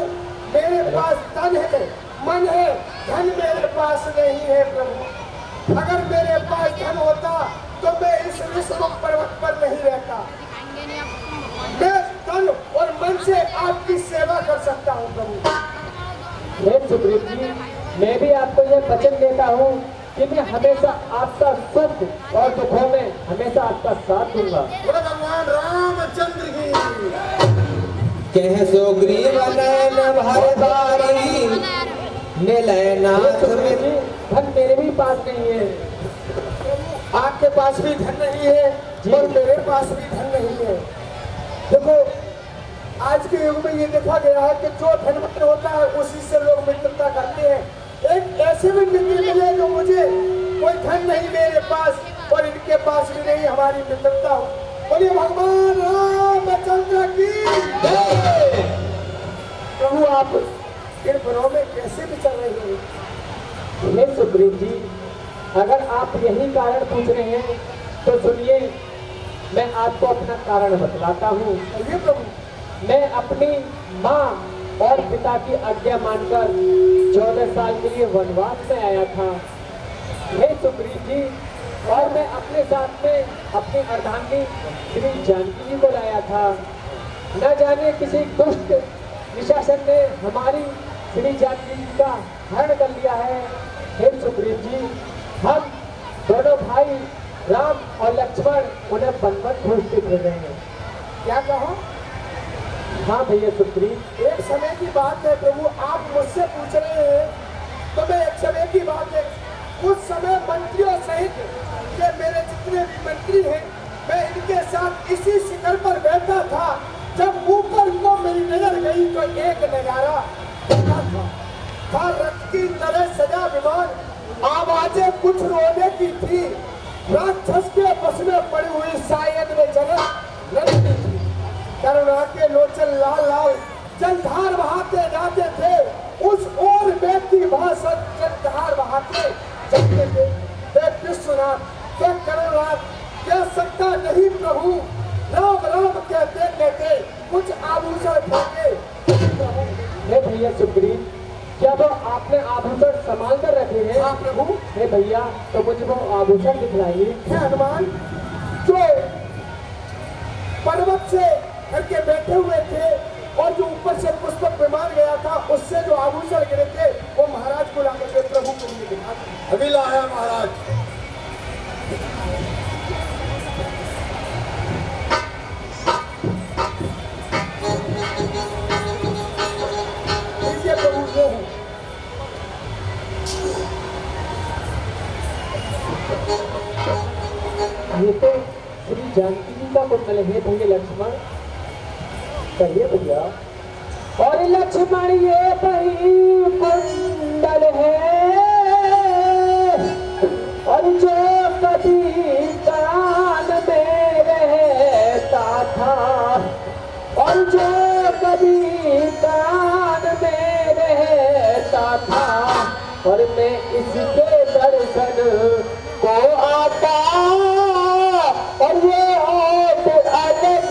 मेरे पास धन है, मन है, धन मेरे पास नहीं है प्रभु। अगर मेरे पास धन होता तो मैं इस ऋषिमुख पर्वत पर नहीं रहता। मैं तन और मन से आपकी सेवा कर सकता हूँ प्रभु। हे सुग्रीव जी, मैं भी आपको यह वचन देता हूँ कि मैं हमेशा आपका सुख और दुखों में हमेशा आपका साथ दूंगा। बोलो भगवान रामचंद्र की। कह सुग्रीव नयन भर बारी, मिलय नाथ में। धन मेरे भी पास नहीं है, आपके पास भी धन नहीं है और मेरे पास भी धन नहीं है। देखो, आज के युग में ये देखा गया है कि जो धनवंत होता है उसी से लोग मित्रता करते हैं। एक ऐसे भी मित्र मिले जो मुझे कोई धन नहीं मेरे पास और इनके पास भी नहीं, हमारी मित्रता हो। बोलिए भगवान रामचंद्र की। प्रभु, आप इन वनों में कैसे विचर रहे हैं? हे सुग्रीव जी, अगर आप यही कारण पूछ रहे हैं तो सुनिए, मैं आपको अपना कारण बतलाता हूँ। बोलिए प्रभु। मैं अपनी माँ और पिता की आज्ञा मानकर 14 साल के लिए वनवास में आया था। हे सुग्रीव जी, और मैं अपने साथ में अपनी अर्धांगिनी श्री जानकी जी को लाया था। न जाने किसी दुष्ट निशाचर ने हमारी श्री जानकी जी का हरण कर लिया है। हे सुग्रीव जी, हम दोनों भाई राम और लक्ष्मण उन्हें बनवन घूमते फिर रहे हैं। क्या कहा? हाँ भैया सुग्रीव, एक समय की बात है प्रभु, आप मुझसे पूछ रहे हैं तो मैं एक समय की बात है। उस समय मंत्रियों सहित ये मेरे जितने भी मंत्री हैं, मैं इनके साथ इसी शिखर पर बैठा था। जब ऊपर को मेरी नजर गई तो एक नजारा देखा था रथ की तरह सजा विमान। आवाजें कुछ रोने की थी। राक्षस के बस में पड़ी हुई शायद में जगह लड़ती थी। करुणा के लोचन लाल लाल जलधार बहाते जाते थे। उस ओर व्यक्ति भाषण जलधार बहाते जाते थे। हे विश्वनाथ, हे करुणानाथ, कह सकता नहीं प्रभु। राम राम कहते कहते कुछ आभूषण फेंके। हे भैया सुग्रीव, क्या वो आपने आभूषण संभाल कर रखे हैं? हाँ प्रभु। हे भैया, तो मुझे वो आभूषण दिखलाइए। हे हनुमान, जो पर्वत से करके बैठे हुए थे और जो ऊपर से पुष्पक विमान गया था, उससे जो आभूषण गिरे थे वो महाराज को ला करके प्रभु को मुझे दिखा। अभी लाया महाराज। देखिए प्रभु, ये है। ये तो श्री जानकी जी का कुंडल है भैया लक्ष्मण। कहिए भैया। और लक्ष्मण ये बही कुंडल है, और जो कभी कान में रहता था, और जो कभी कान में रहता था, और मैं इसके दर्शन को आता, और ये और अलग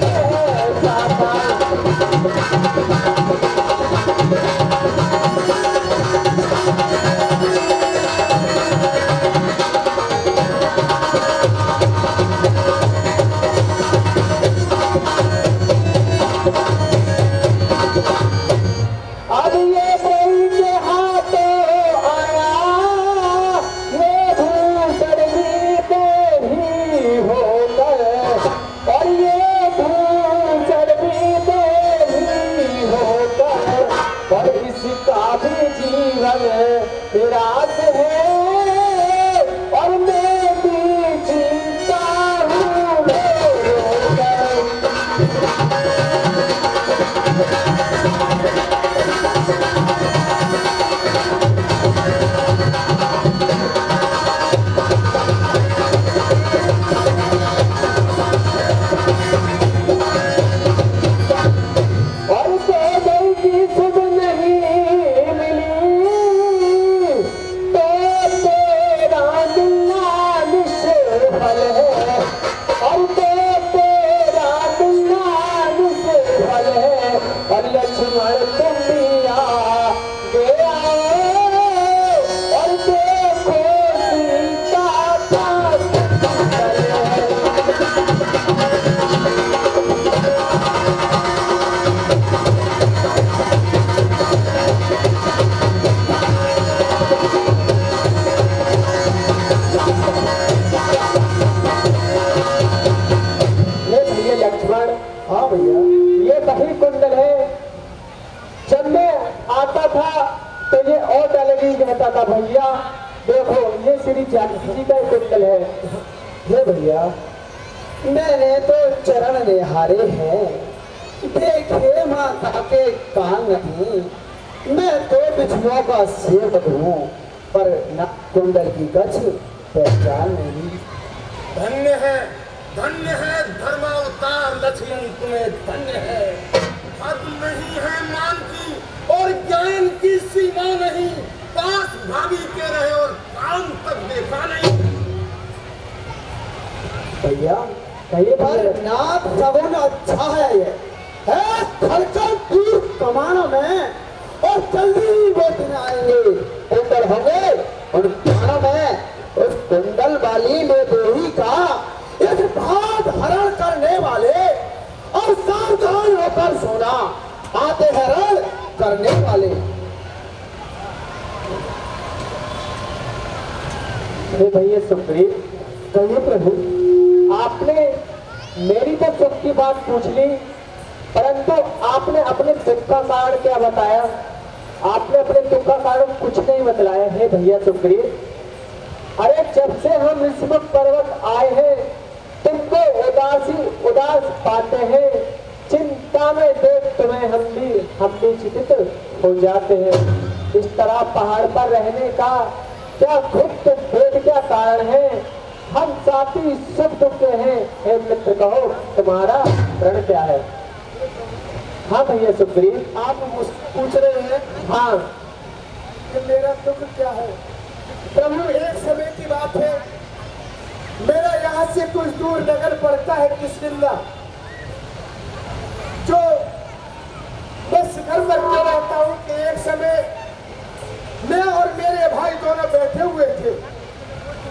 कहता था। श्री जानकी जी का कुंडल है। हे भैया, मैंने तो चरण निहारे हैं, देखे माता के कान नहीं। मैं तो बिछुओं का सेवक हूँ, पर न कुंडल की कछ पहचान नहीं। धन्य है धर्मावतार लक्ष्मण, तुम्हें धन्य है। हद नहीं है मान की और ज्ञान की सीमा नहीं, पास भाभी के रहे और काम तक देखा नहीं। भैया कहिए पर नाथ सगुन अच्छा है, ये है खर्चा दूर कमाना में, और जल्दी ही वो दिन आएंगे। कुंडल होंगे उन प्राणों में, उस कुंडल वाली ने देवी का इस भात हरण करने वाले, और सावधान होकर सोना, आते हरण करने वाले। अरे भैया सुग्रीव, कहिए प्रभु, आपने मेरी तो सुख की बात पूछ ली, परंतु आपने अपने दुख का कारण क्या बताया? आपने अपने दुख का कारण कुछ नहीं बतलाया है भैया सुग्रीव। अरे जब से हम इस पर्वत आए हैं, तुमको उदास पाते हैं, चिंता में देख तुम्हें हम भी चिंतित हो जाते हैं। इस तरह पहाड़ पर रहने का क्या गुप्त भेद क्या कारण है? हम साथी सुख दुख के हैं, हे मित्र कहो तुम्हारा रण क्या है? हाँ भैया सुग्रीव, आप मुझसे पूछ रहे हैं हाँ कि मेरा दुख क्या है। प्रभु, एक समय की बात है, मेरा यहाँ से कुछ दूर नगर पड़ता है किष्किंधा, जो मैं शिखर करके रहता हूँ कि एक समय मैं और मेरे भाई दोनों बैठे हुए थे।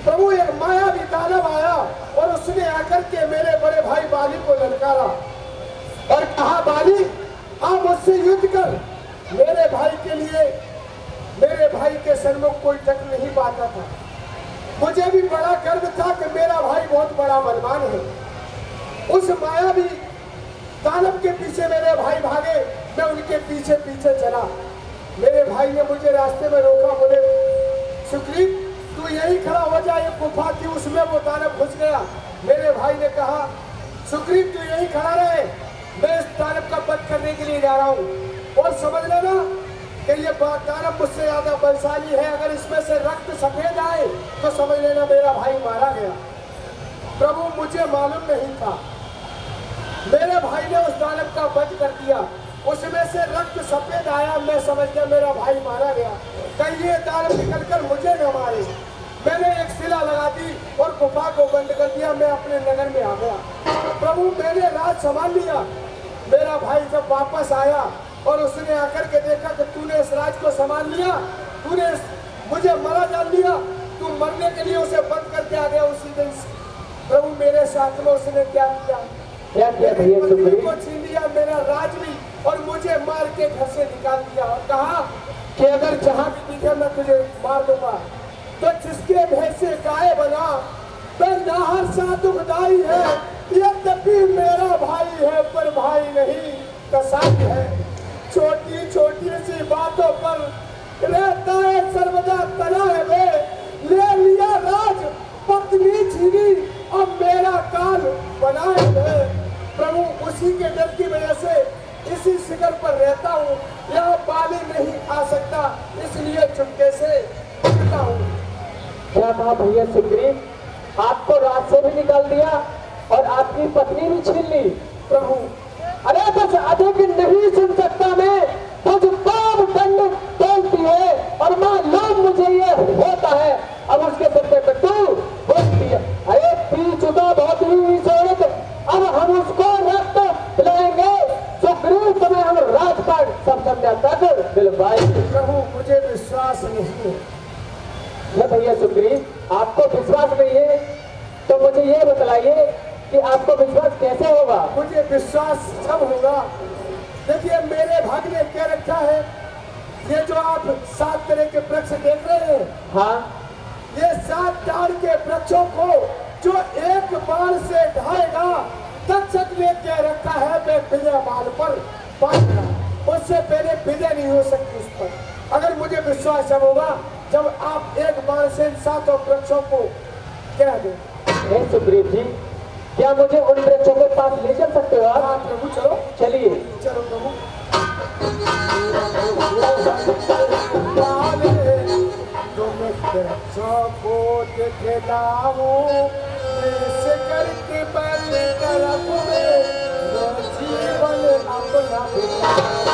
प्रभु, एक मायावी दानव आया और उसने आकर के मेरे बड़े भाई बाली को ललकारा और कहा, बाली आप मुझसे युद्ध कर। मेरे भाई के लिए, मेरे भाई के सन्मुख कोई टक नहीं पाता था। मुझे भी बड़ा गर्व था कि मेरा भाई बहुत बड़ा बलवान है। उस मायावी दानव के पीछे मेरे भाई भागे, मैं उनके पीछे पीछे चला। मेरे भाई ने मुझे रास्ते में रोका, बोले सुग्रीव तू यही खड़ा हो जा, एक गुफा थी उसमें वो दानव घुस गया। मेरे भाई ने कहा, सुग्रीव तू यही खड़ा रहे, मैं इस दानव का वध करने के लिए जा रहा हूँ। और समझ लेना कि ये दानव मुझसे ज्यादा बलशाली है, अगर इसमें से रक्त सफेद आए तो समझ लेना मेरा भाई मारा गया। प्रभु, मुझे मालूम नहीं था, मेरे भाई ने उस दानव का वध कर दिया, उसमें से रक्त सफेद आया, मैं समझ गया मेरा भाई मारा गया। कहीं ये दानव निकलकर मुझे न मारे। मैंने एक शिला लगा दी और गुफा को बंद कर दिया, मैं अपने नगर में आ गया। प्रभु, मैंने राज संभाल लिया। मेरा भाई जब वापस आया और उसने आकर के देखा कि तूने इस राज को संभाल लिया, तूने मुझे मरा जान लिया, तू मरने के लिए उसे बंद करके आ गया उसी दिन। प्रभु, मेरे साथ में उसने क्या किया? क्या किया भैया सुग्रीव? को छीन लिया, मेरा राज भी, और मुझे मार के घर से निकाल दिया और कहा कि अगर जहाँ भी दिखे मैं तुझे मार दूंगा। तो जिसके भेष से गाय बना, वह नाहर सा दुखदाई है। यद्यपि मेरा भाई है पर भाई नहीं कसाई है। छोटी छोटी सी बातों पर रहता है सर्वदा तना है वे। ले लिया राज, पत्नी छीनी, अब मेरा काल बनाए है। प्रभु, उसी के डर की वजह से इसी शिखर पर रहता हूँ, यहाँ बाली नहीं आ सकता, इसलिए चुपके से रहता हूँ। क्या कहा भैया सुग्रीव? आपको रात से भी निकाल दिया और आपकी पत्नी भी छीन ली। प्रभु, अरे बस अधिक नहीं सुन सकता मैं, तुझ पाप दंड बोलती है और मान लो मुझे ये होता है। अब उसके सिर पे पिट्टू बोलती है, अरे पी चुका बहुत ही सोनित, अब हम उसको रक्त पिलाएंगे। सुग्रीव तुम्हें हम राजपाट सब समझाता कर दिलवाई। प्रभु, मुझे विश्वास नहीं है। भैया सुग्रीव, आपको विश्वास नहीं है तो मुझे ये बतलाइए कि आपको विश्वास कैसे होगा? मुझे विश्वास सब होगा। देखिए, मेरे भाग्य ने क्या रखा है, ये जो आप 7 तरह के वृक्ष देख रहे हैं, हाँ, ये 7 डाल के वृक्षों को जो एक बार से ढाएगा, तक्षक ने क्या रखा है, मैं विजय माल पर बांधना, उससे पहले विजय नहीं हो सकती उस पर। अगर मुझे विश्वास जब होगा जब आप एक बार से इन 7 वृक्षों को कह दें। हे सुग्रीव जी, क्या मुझे उन वृक्षों के पास ले चल सकते हो आप? हाँ प्रभु चलो, चलिए। चलो प्रभु। तुम वृक्षों को दिखलाऊं, ऐसे करके बल तरफ में जीवन अपना बिताऊं।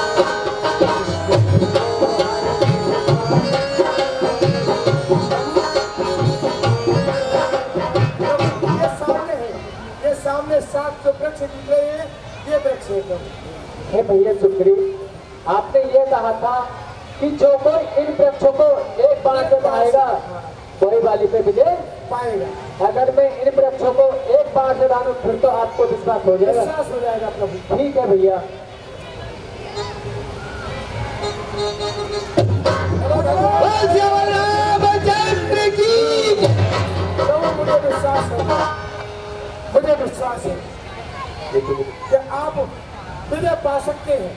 सामने 7 जो वृक्ष दिख रहे हैं, ये वृक्ष है। हे भैया सुग्रीव, आपने ये कहा था कि जो कोई इन वृक्षों को एक बार में पाएगा वही वाली पे विजय पाएगा। अगर मैं इन वृक्षों को एक बार से डालूं फिर तो आपको विश्वास हो जाएगा। विश्वास हो जाएगा प्रभु। ठीक है भैया। प्रभु मुझे विश्वास है, मुझे विश्वास है कि आप विजय पा सकते हैं।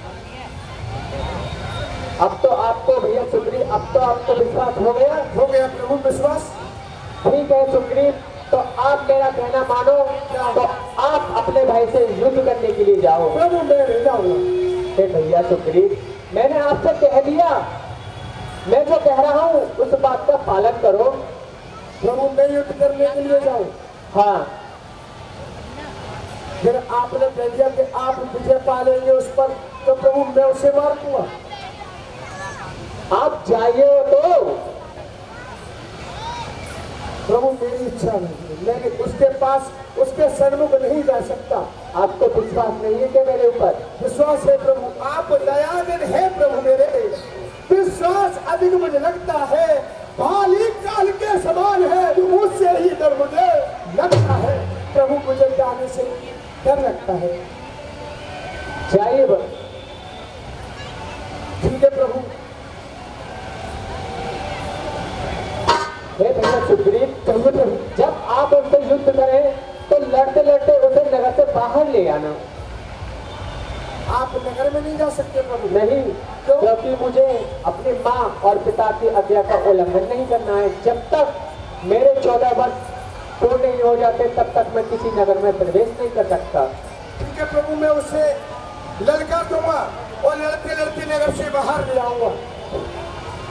अब तो आपको भैया सुग्रीव, अब तो आपको विश्वास हो गया। हो गया प्रभु विश्वास। ठीक है सुग्रीव, तो आप मेरा कहना मानो, तो आप अपने भाई से युद्ध करने के लिए जाओ। प्रभु मैं रह जाऊंगा। हे भैया सुग्रीव, मैंने आपसे कह दिया, मैं जो कह रहा हूँ उस बात का पालन करो। प्रभु मैं युद्ध करने के लिए जाऊं। हाँ, फिर आपने कह दिया कि आप विजय पा लेंगे उस पर, तो प्रभु मैं उसे मार दूंगा। आप जाइए तो। प्रभु मेरी इच्छा नहीं है, लेकिन उसके पास, उसके सन्मुख नहीं जा सकता। आपको विश्वास नहीं है कि मेरे ऊपर? विश्वास है प्रभु, आप दयानिधि है प्रभु मेरे। विश्वास अधिक मुझे लगता है भाली काल के समान है, मुझसे ही डर मुझे लगता है। प्रभु मुझे जाने से डर लगता है। जाइए बस। ठीक है प्रभु। हे भैया सुग्रीव, कहिए प्रभु, जब आप उससे युद्ध करें तो लड़ते लड़ते उसे नगर से बाहर ले आना। आप नगर में नहीं जा सकते प्रभु। नहीं, क्यों? क्योंकि मुझे अपनी माँ और पिता की आज्ञा का उल्लंघन नहीं करना है। जब तक मेरे 14 वर्ष पूर्ण नहीं हो जाते तब तक मैं किसी नगर में प्रवेश नहीं कर सकता। ठीक है प्रभु, मैं उसे ललकार दूंगा और लड़ते लड़ते नगर से बाहर ले आऊंगा।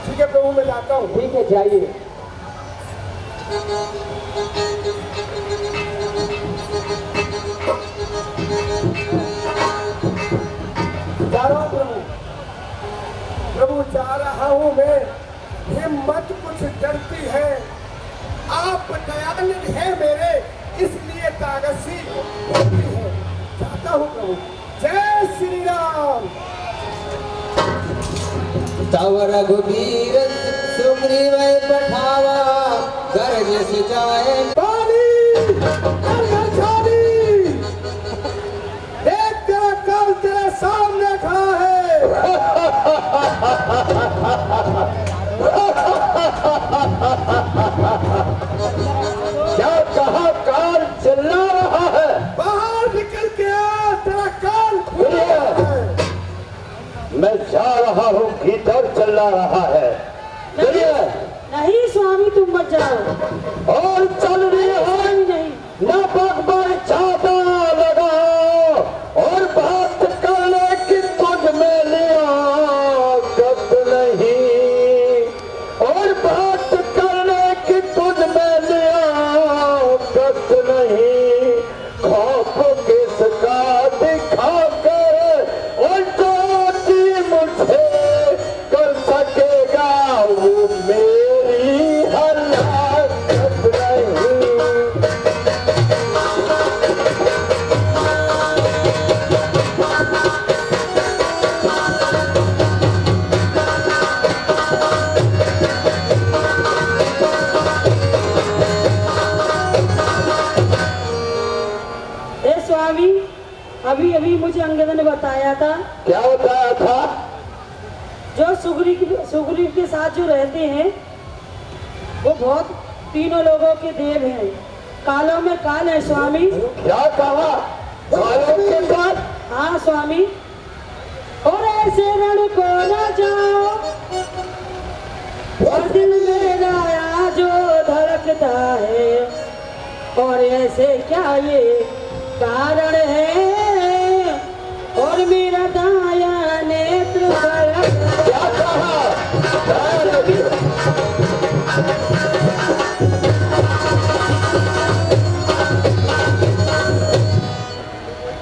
ठीक है प्रभु, मैं जाता हूँ। ठीक है, जाइए। जा रहा हूँ प्रभु, प्रभु जा रहा हूँ मैं। हिम्मत कुछ डरती है, आप दयानिधि है मेरे, इसलिए तागसी होती है। जाता हूँ प्रभु। जय श्री राम। तव रघुवीर सुग्रीव पठावा, गरज सिचाए एक तेरा काल तेरे सामने खड़ा है। क्या कहा? काल चिल्ला रहा है। बाहर निकल के आ, तेरा काल खुला है। मैं जा रहा हूँ, भीतर चिल्ला रहा है। चलिए। नहीं स्वामी, तुम मत जाओ। और चल रही है नहीं, न बगबर छाता लगाओ और बात करने की तुझ में लियाकत नहीं, और बात करने की तुझ में लियाकत नहीं। खौफ किसका दिखा कर और जो मुझे कर सकेगा वो मेरी हलाकत नहीं। ए स्वामी, अभी अभी मुझे अंगद ने बताया था, क्या बताया था? जो सुग्रीव के साथ जो रहते हैं वो बहुत तीनों लोगों के देव हैं। कालों में काल है स्वामी। क्या कहा? कालों के साथ? हाँ स्वामी। और ऐसे रण को न जाओ, और दिल मेरा जो धड़कता है, और ऐसे क्या ये कारण है, और मेरा दाया नेत्र क्या कहा?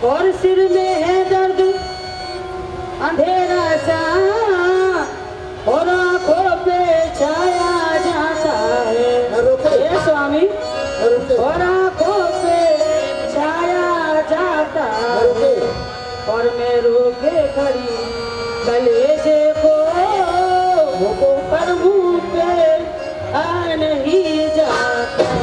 और सिर में है दर्द अंधेरा सा, और आंखों पे छाया जाता है ये स्वामी, और आंखों पे छाया जाता है, और मैं रोके खड़ी कलेजे को पर मुंह पे आ नहीं जाता।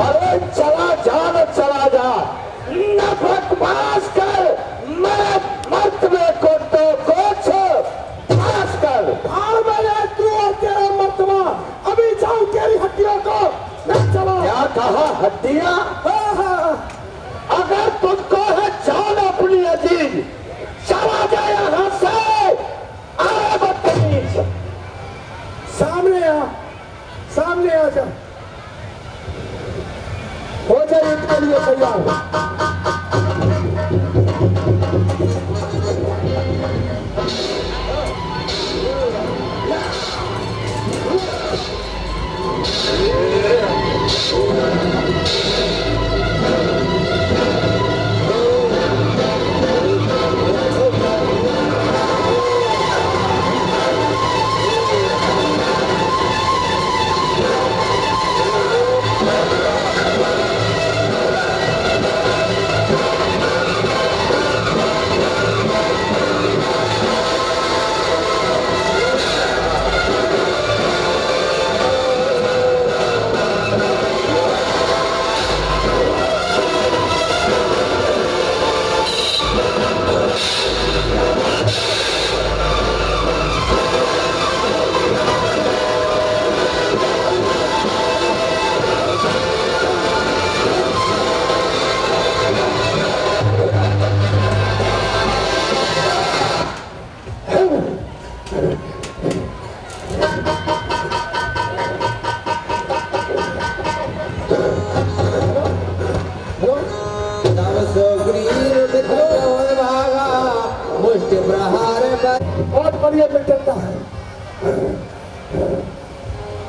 अरे चला जा न चला जा, न बकवास कर, मैं मर्द में को तो कुछ पास कर। भाड़ में तू और तेरा मर्तबा, अभी जाऊं तेरी हड्डियों को न चला। क्या कहा हड्डियां? अगर तुमको है जान अपनी अजीज, चला जा यहाँ से। आए बदतमीज, सामने आ जा, हो जाए इसके लिए तैयार।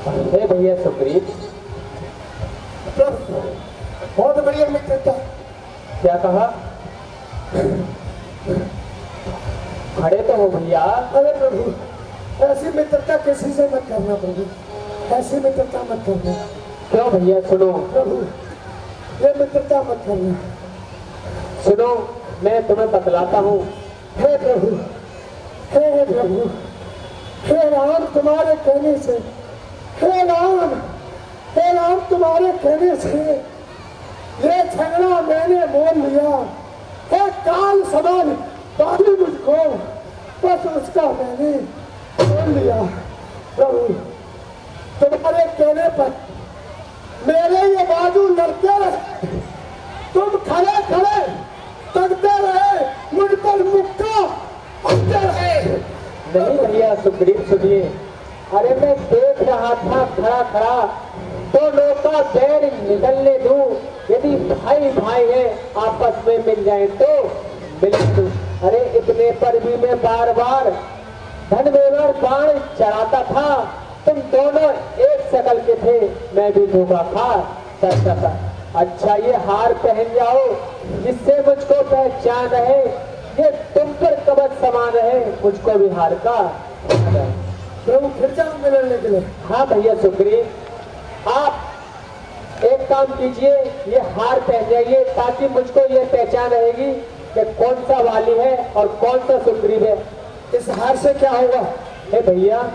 हे भैया सुग्रीव, प्रभु बहुत बढ़िया मित्रता। क्या कहा? खड़े तो हो भैया। अरे प्रभु ऐसी मित्रता किसी से मत करना प्रभु, ऐसी मित्रता मत करना। क्यों भैया? सुनो प्रभु ये मित्रता मत करना। सुनो, मैं तुम्हें बतलाता हूँ। हे प्रभु, हे प्रभु, हे राम तुम्हारे कहने से, हे राम तुम्हारे कहने से ये झगड़ा मैंने मोल लिया। हे काल समान बाली मुझको, बस उसका मैंने मोल लिया। प्रभु तुम्हारे कहने पर मेरे ये बाजू लड़ते रहे, तुम खड़े खड़े तकते रहे, मुझ पर मुक्का पड़ते रहे। नहीं भैया सुग्रीव सुनिए, अरे मैं देख रहा था खड़ा खड़ा, दोनों का बैर निकलने दूं। यदि भाई भाई है आपस में मिल जाए तो मिल दूं। अरे इतने पर भी मैं बार बार धनवेवर बाण चढ़ाता था। तुम दोनों एक शकल के थे, मैं भी धोखा खा सकता था। अच्छा ये हार पहन जाओ जिससे मुझको पहचान रहे, ये तुम पर कवच समान रहे, मुझको भी हार का। प्रभु फिर जाओ मिलने के लिए। हाँ भैया सुग्रीव, आप एक काम कीजिए, ये हार पहन जाइए ताकि मुझको ये पहचान रहेगी कि कौन सा वाली है और कौन सा सुग्रीव है। इस हार से क्या होगा? हे भैया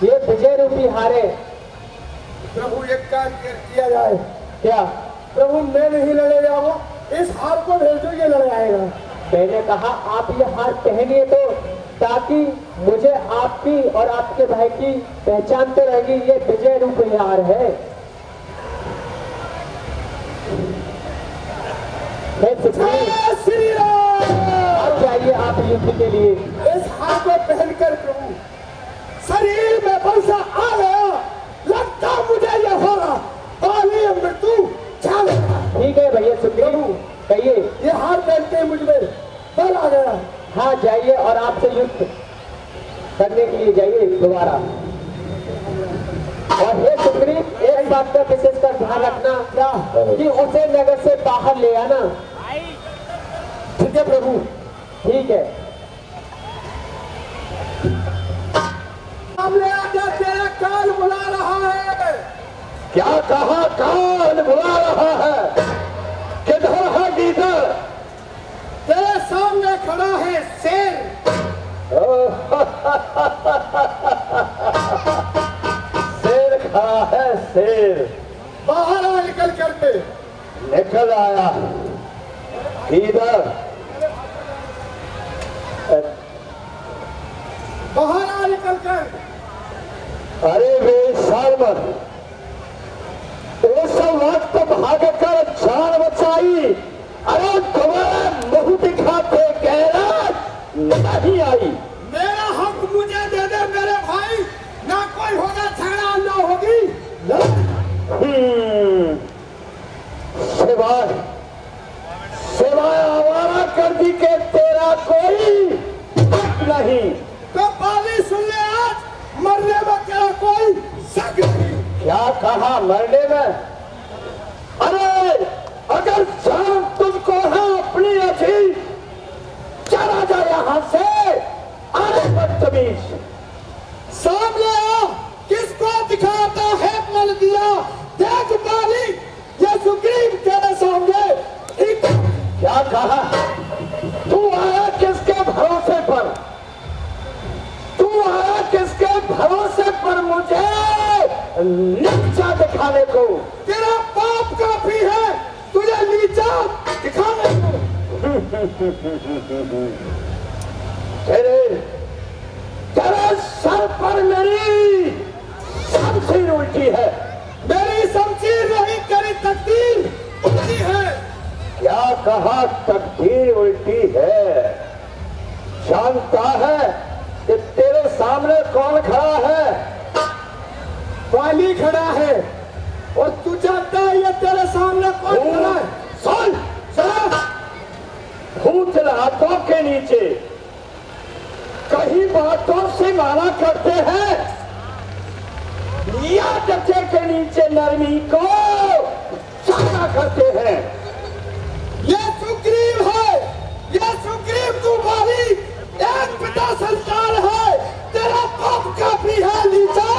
ये विजय रूपी हार है। प्रभु एक काम किया जाए। क्या? प्रभु मैं नहीं लड़े जाऊंगा, इस हार को भेजो, ये लड़े आएगा। मैंने कहा आप ये हार पहनिए तो, ताकि मुझे आपकी और आपके भाई की पहचान तो रहेगी। ये विजय रूपी हार है। श्री राम, अब जाइए आप युद्ध के लिए। इस हार को पहनकर प्रभु शरीर में बलसा आ गया, लगता मुझे ये हो रहा पानी मृत्यु छा गया। ठीक है भैया सुग्रीव, कहिए। ये हार पहनते मुझ में बल आ गया। हाँ जाइए और आपसे युद्ध करने के लिए जाइए दोबारा। और हे सुग्रीव एक बात का विशेष कर ध्यान रखना, क्या कि उसे नगर से बाहर ले आना। ठीक है प्रभु। ठीक है। सामने आजा, तेरा काल बुला रहा है। क्या कहा? काल बुला रहा है? किधर है गीदड़? तेरे सामने खड़ा है शेर। शेर खड़ा है, शेर। बाहर आ निकल करके। निकल आया। गीदड़ बाहर आ निकल कर। अरे वे शर्म, उस वक्त भागकर जान बचाई। अरे तुम्हारा मुंह दिखाते गैरत नहीं आई। मेरा हक मुझे दे दे मेरे भाई, ना कोई होगा झगड़ा ना होगी। सिवाय सिवाय आवारा गर्दी के तेरा कोई हक नहीं। तो बाली सुन ले, आज मरने में तेरा कोई शक नहीं। क्या कहा? मरने में? अरे अगर जान तुमको है अपनी अजी, चला जा यहाँ से। अरे बदतमीज, सामने आ, किसको दिखाता है बल दिया। देख बाली, ये सुग्रीव तेरे सामने। क्या कहा? तू आया किसके भरोसे पर? तू आया किसके भरोसे पर मुझे नीचा दिखाने को? तेरा पाप काफी है तुझे नीचा दिखाने को। तेरे सर पर मेरी शमशीर उल्टी है। मेरी शमशीर नहीं, तेरी तकदीर उल्टी है। क्या कहा? तकदीर उल्टी है। जानता है कि तेरे सामने कौन खड़ा है? बाली खड़ा है, और तू जानता है ये तेरे सामने कौन खड़ा है? सुन, भूत हाथों के नीचे कहीं बातों से माना करते हैं। या जत्थे के नीचे नरमी को साझा करते हैं। ये सुग्रीव है, ये सुग्रीव तुम्हारी एक पिता संतान है, तेरा बाप का भी है नीचा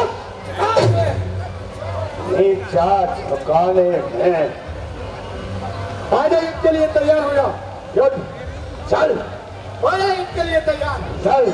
झुकाने हैं। आजा इसके लिए तैयार हो जाओ, युद्ध चल, आजा इसके लिए तैयार चल।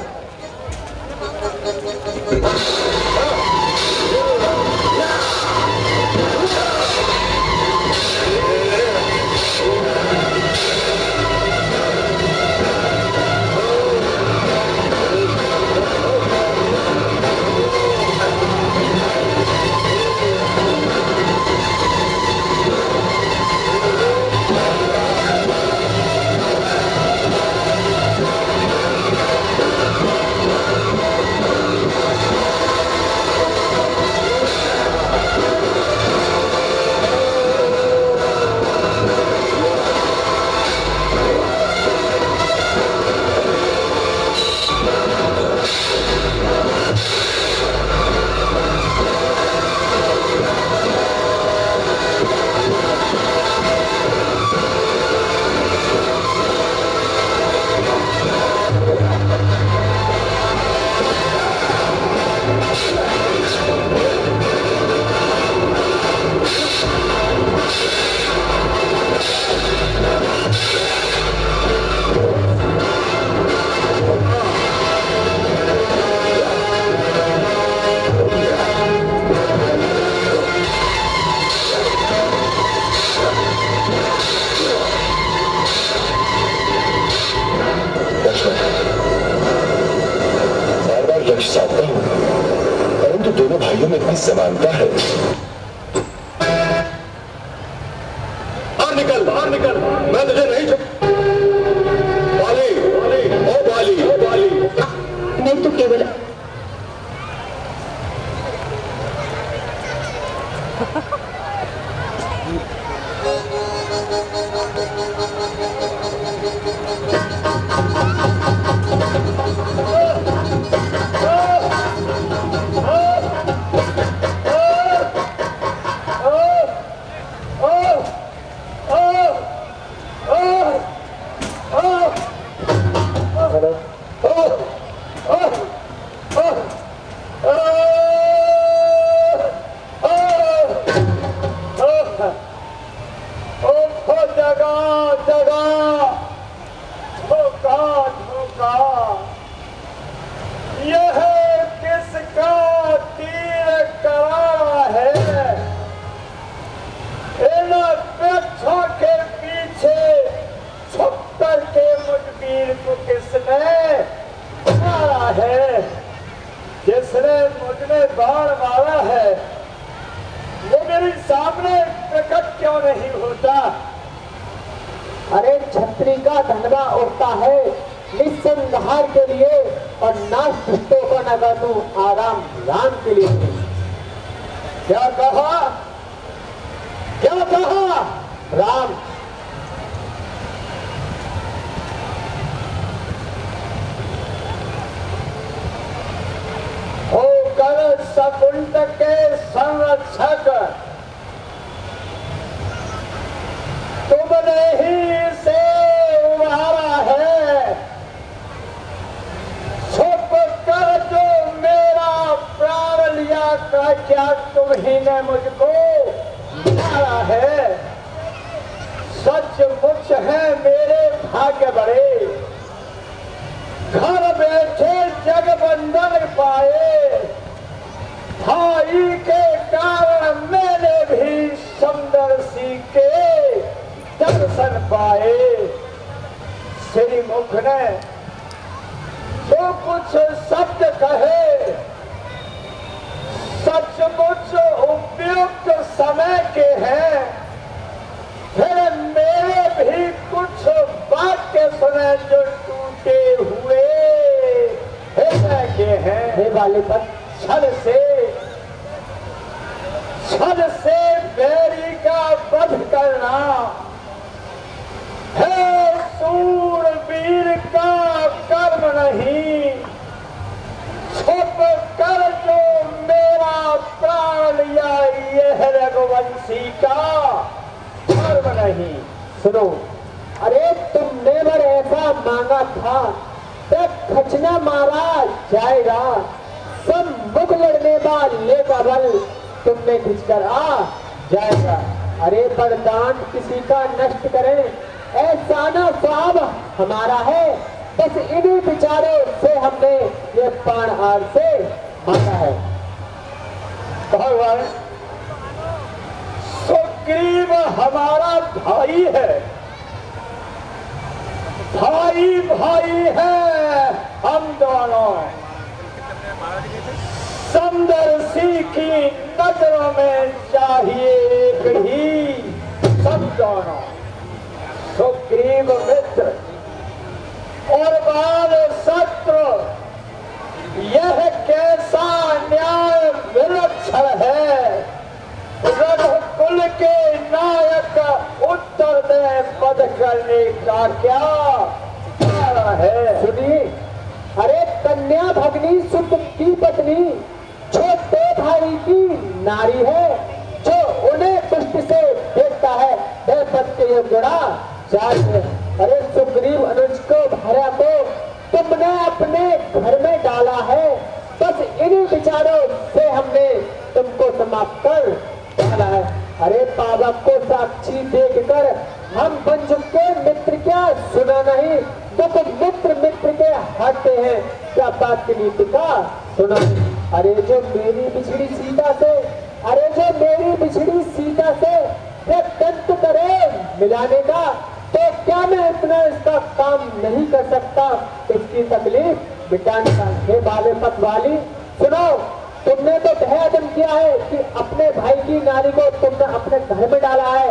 परंतु दोनों भाइयों में इतनी समानता है। बाहर निकल, मैं तुझे नहीं बाली, ओ बाली, ओ बाली। मैं तो केवल जिसने मुझने बाण मारा है वो मेरे सामने प्रकट क्यों नहीं होता? अरे छत्री का धंधा उठता है निस्संहार के लिए और नाश दुष्टों को नगर दूं आराम राम के लिए। क्या कहा? क्या कहा? राम होकर सकुंड के संरक्षक तुमने ही से उभारा है, छुप कर जो मेरा प्राण लिया का क्या तुम ही ने मुझको मारा है? सचमुच है मेरे भाग्य बड़े, घर बैठे जग बंधन पाए, भाई के कारण मैंने भी समदर्शी के दर्शन पाए। श्री मुख ने जो कुछ शब्द कहे सचमुच उपयुक्त समय के हैं, फिर मेरे भी कुछ वाक्य सुने जो टूटे हुए हृदय के हैं। हे बालीपत छल से बैरी का वध करना है सूरवीर का कर्म नहीं, छुप कर जो मेरा प्राण है रघुवंशी का धर्म नहीं। सुनो, अरे तुमने वर ऐसा मांगा था तब खचना मारा जाएगा, सब मुख लड़ने वाले का बल तुमने खिंचकर आ जाएगा। अरे वरदान किसी का नष्ट करें ऐसा ना ख्वाब हमारा है, बस इन्हीं विचारों से हमने ये प्राण आग से मांगा है। भगवान सुग्रीव हमारा भाई है, भाई भाई है हम दोनों। समदर्शी की नजरों में चाहिए एक ही सब दोनों, सुग्रीव मित्र और बाल शत्रु। यह कैसा न्याय विलक्षण है, रघुकुल के नायक उत्तर दे पद करने का क्या कारण है। सुनिए, अरे कन्या भगनी सुत की पत्नी छोटे भाई की नारी है, जो उन्हें दृष्टि से देखता है वह पद के ये गुणा चाहिए। अरे सुग्रीव अनुज को भरा तो तुमने अपने घर में डाला है, बस इन्हीं विचारों से हमने तुमको समाप्त कर डाला है। अरे पावक को साक्षी देखकर हम बन चुके मित्र, क्या सुना नहीं तो मित्र मित्र के हटते हैं, क्या बात की नीति का सुना। अरे जो मेरी बिछड़ी सीता से, अरे जो मेरी बिछड़ी सीता से तंत करे मिलाने का, तो क्या मैं इतना इसका काम नहीं कर सकता, इसकी तकलीफ मिटाने का। हे बाले पत वाली सुनो, तुमने तो भयदम किया है कि अपने भाई की नारी को तुमने अपने घर में डाला है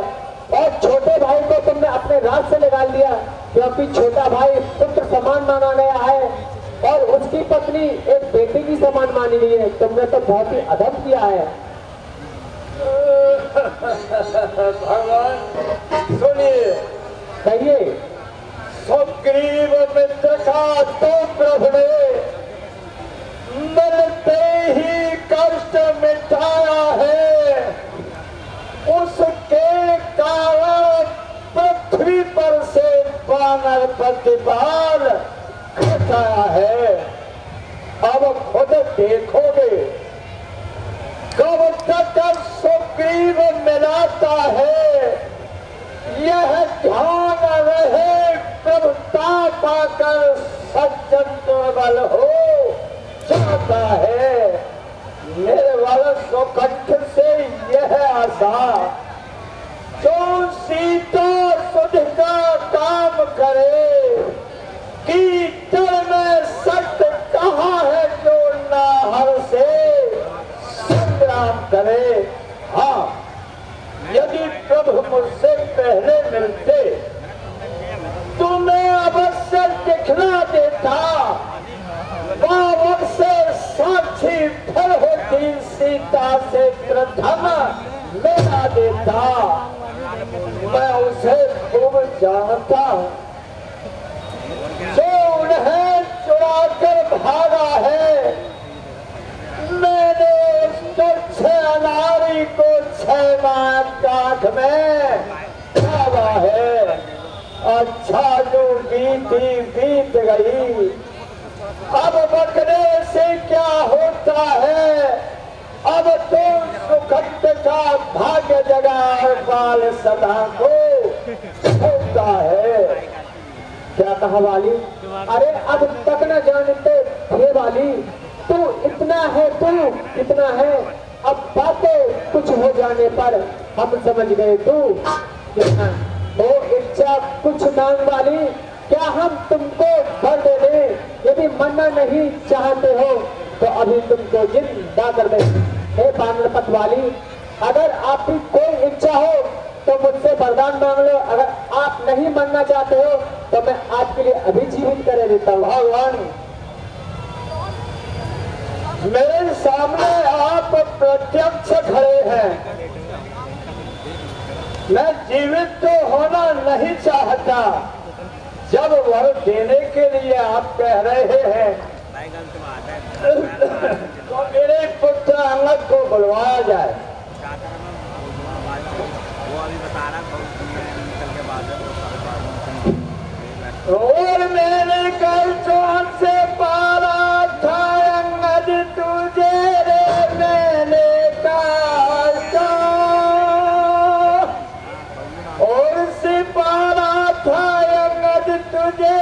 और छोटे भाई को तुमने अपने राज से निकाल दिया, क्योंकि छोटा भाई पुत्र समान माना गया है और उसकी पत्नी एक बेटी की समान मानी गई है। तुमने तो बहुत ही अधम किया है। भगवान सुनिए, कहिए। सुग्रीव मित्र का तो प्रभु ने मिलते ही कष्ट मिटाया है, उसके कारण पृथ्वी पर से वानर प्रतिपाल घटाया है। अब खुद देखोगे कब तक सुग्रीव मिलाता है, यह ध्यान रहे प्रभुता पाकर सज्जन दुर्बल हो जाता है। मेरे वाले सुकंठ से यह आशा, जो सीता सुध का काम करे, कीचड़ में सत्य कहाँ है जो नाहर से संग्राम करे। हाँ, यदि प्रभु मुझसे पहले मिलते तुम्हें अवश्य दिखला देता, बाबा से साक्षी फिर होती सीता से प्रथम मिला देता। मैं उसे खूब जानता हूँ, जो उन्हें चुरा कर भागा है। मैंने उस नारी को 6 माह काठ में डाला है। अच्छा जो बीती बीत गई, अब बकने से क्या होता है। अब तो सुखद का भाग्य जगा बाल सदा को होता है। क्या कहा वाली? अरे अब तक न जानते थे वाली, तू इतना है, तू कितना है। अब बातें कुछ हो जाने पर हम समझ गए तू कितना। वो इच्छा कुछ मांग वाली, क्या हम तुमको भर दे दें? यदि मरना नहीं चाहते हो तो अभी तुमको जिंदा कर दे। हे बानरपत वाली, अगर आपकी कोई इच्छा हो तो मुझसे वरदान मांग लो। अगर आप नहीं मरना चाहते हो तो मैं आपके लिए अभी जीवित कर देता हूँ। भगवान, मेरे सामने आप प्रत्यक्ष खड़े हैं, मैं जीवित तो होना नहीं चाहता। जब वर देने के लिए आप कह रहे हैं तो मेरे पुत्र अंगद को बुलवाया जाए। वो अभी बता रहा निकल के बाद और मैंने कल चौन से पाला था अंगद तुझे रे मैंने कहा और से पाला था अंगद तुझे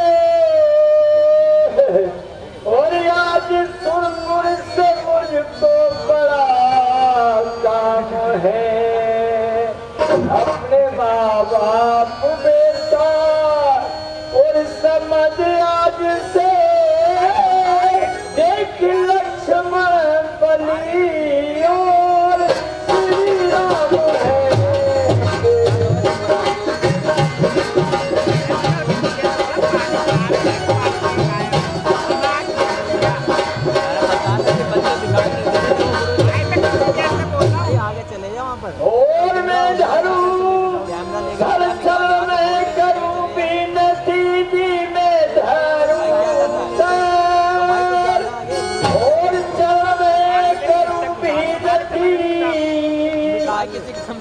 और आज सुन मुझसे मुझको बड़ा काम है अपने माँ बाप बेटा और समझ आज से देख लक्ष्मण बलि और श्री राम है आगे चले जाओ वहाँ पर और मैं धरूं चल चल मैं करूं बिनती जी मैं धरूं सर और चल मैं करूं बिनती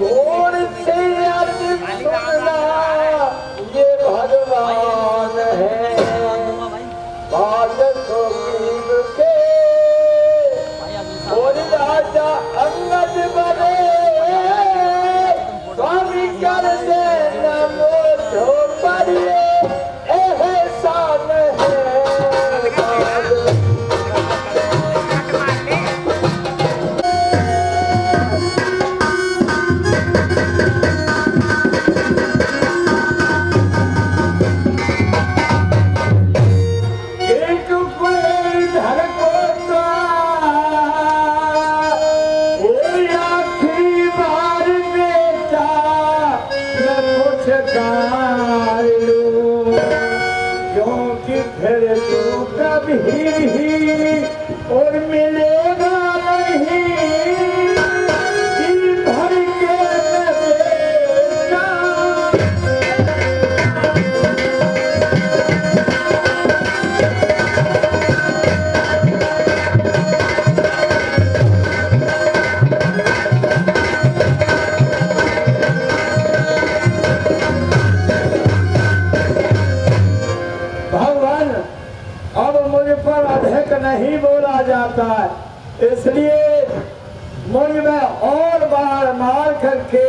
और से अर्ज सुनना ये भगवान है बादशों के और राजा अंगद बने स्वामी कर दे नमो झोपड़िए एहसान है एक कोई धर को क्योंकि फिर तू कभी और मिलेगा नहीं दिल भर के बेटा भगवान अब मुझ पर अधिक नहीं बोला जाता है इसलिए मुझ में और बार मार करके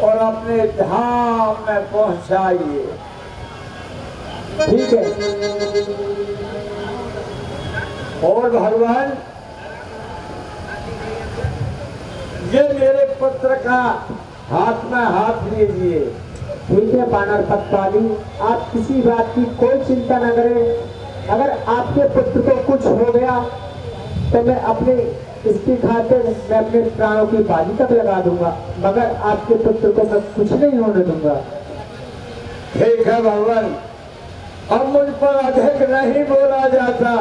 और अपने धाम में पहुंचाइए ठीक है और भगवान ये मेरे पुत्र का हाथ में हाथ लीजिए ठीक है बानर पतवाली आप किसी बात की कोई चिंता न करें अगर आपके पुत्र को कुछ हो गया तो मैं अपने इसकी खातिर मैं अपने प्राणों की बाजी तक लगा दूंगा मगर आपके पुत्र को मैं कुछ नहीं होने दूंगा ठीक है भगवान अब मुझ पर अधिक नहीं बोला जाता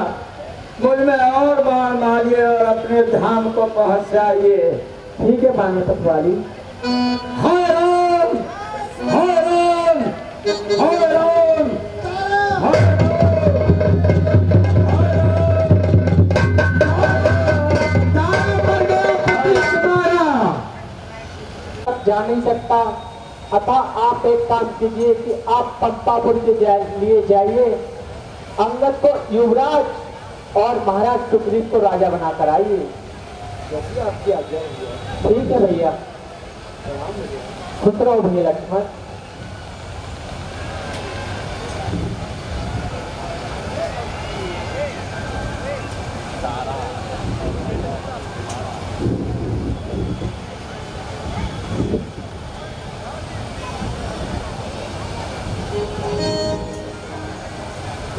मुझ में और बाण मारिए और अपने धाम को पहुंचाइए ठीक है बानर पतवाली हाय राम हाय राम हाय राम हाय जा नहीं सकता अतः आप एक काम कीजिए कि आप पंपापुर के लिए जाइए अंगद को युवराज और महाराज सुग्रीव को राजा बनाकर आइए आपकी आज्ञा ठीक है भैया खुश रहो भैया लक्ष्मण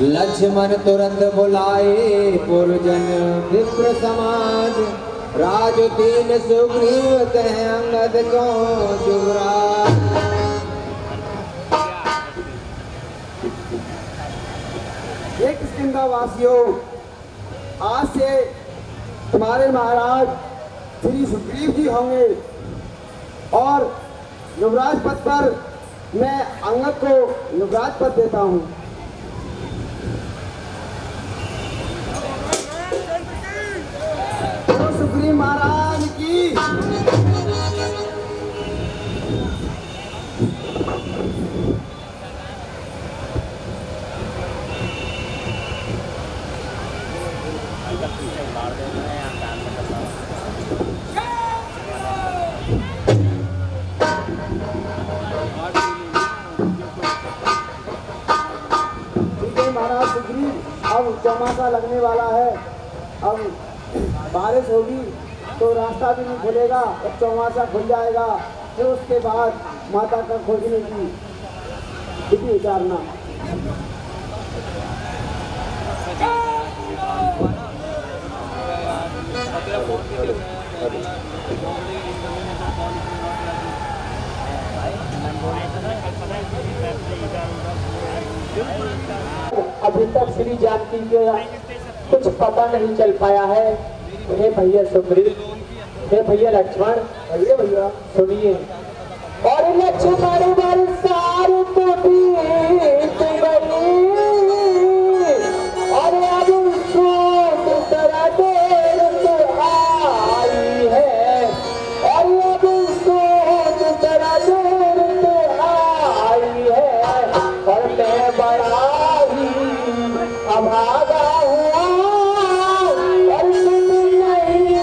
लक्ष्मण तुरंत बुलाए पुरजन विप्र समाज राजो तीन सुग्रीव कह अंगद को युवराज एक किष्किंधा वासियों आज से तुम्हारे महाराज श्री सुग्रीव जी होंगे और युवराज पद पर मैं अंगद को युवराज पद देता हूँ सुग्रीव महाराज की चौमासा लगने वाला है। अब बारिश होगी तो रास्ता भी नहीं खुलेगा, अब चौमासा खुल जाएगा, फिर उसके बाद माता का खोजने की विधि उतारना। अभी तक श्री जानकी के कुछ पता नहीं चल पाया है। हे भैया सुग्रीव, हे भैया लक्ष्मण, भैया सुनिए। और लक्ष्मण बरसार तो बीत गई, और अब सूत तरह देर तो आई है, और अब सूत तरह देर तो आई है, और मैं बड़ा ही अभागा हुआ, और तुम नहीं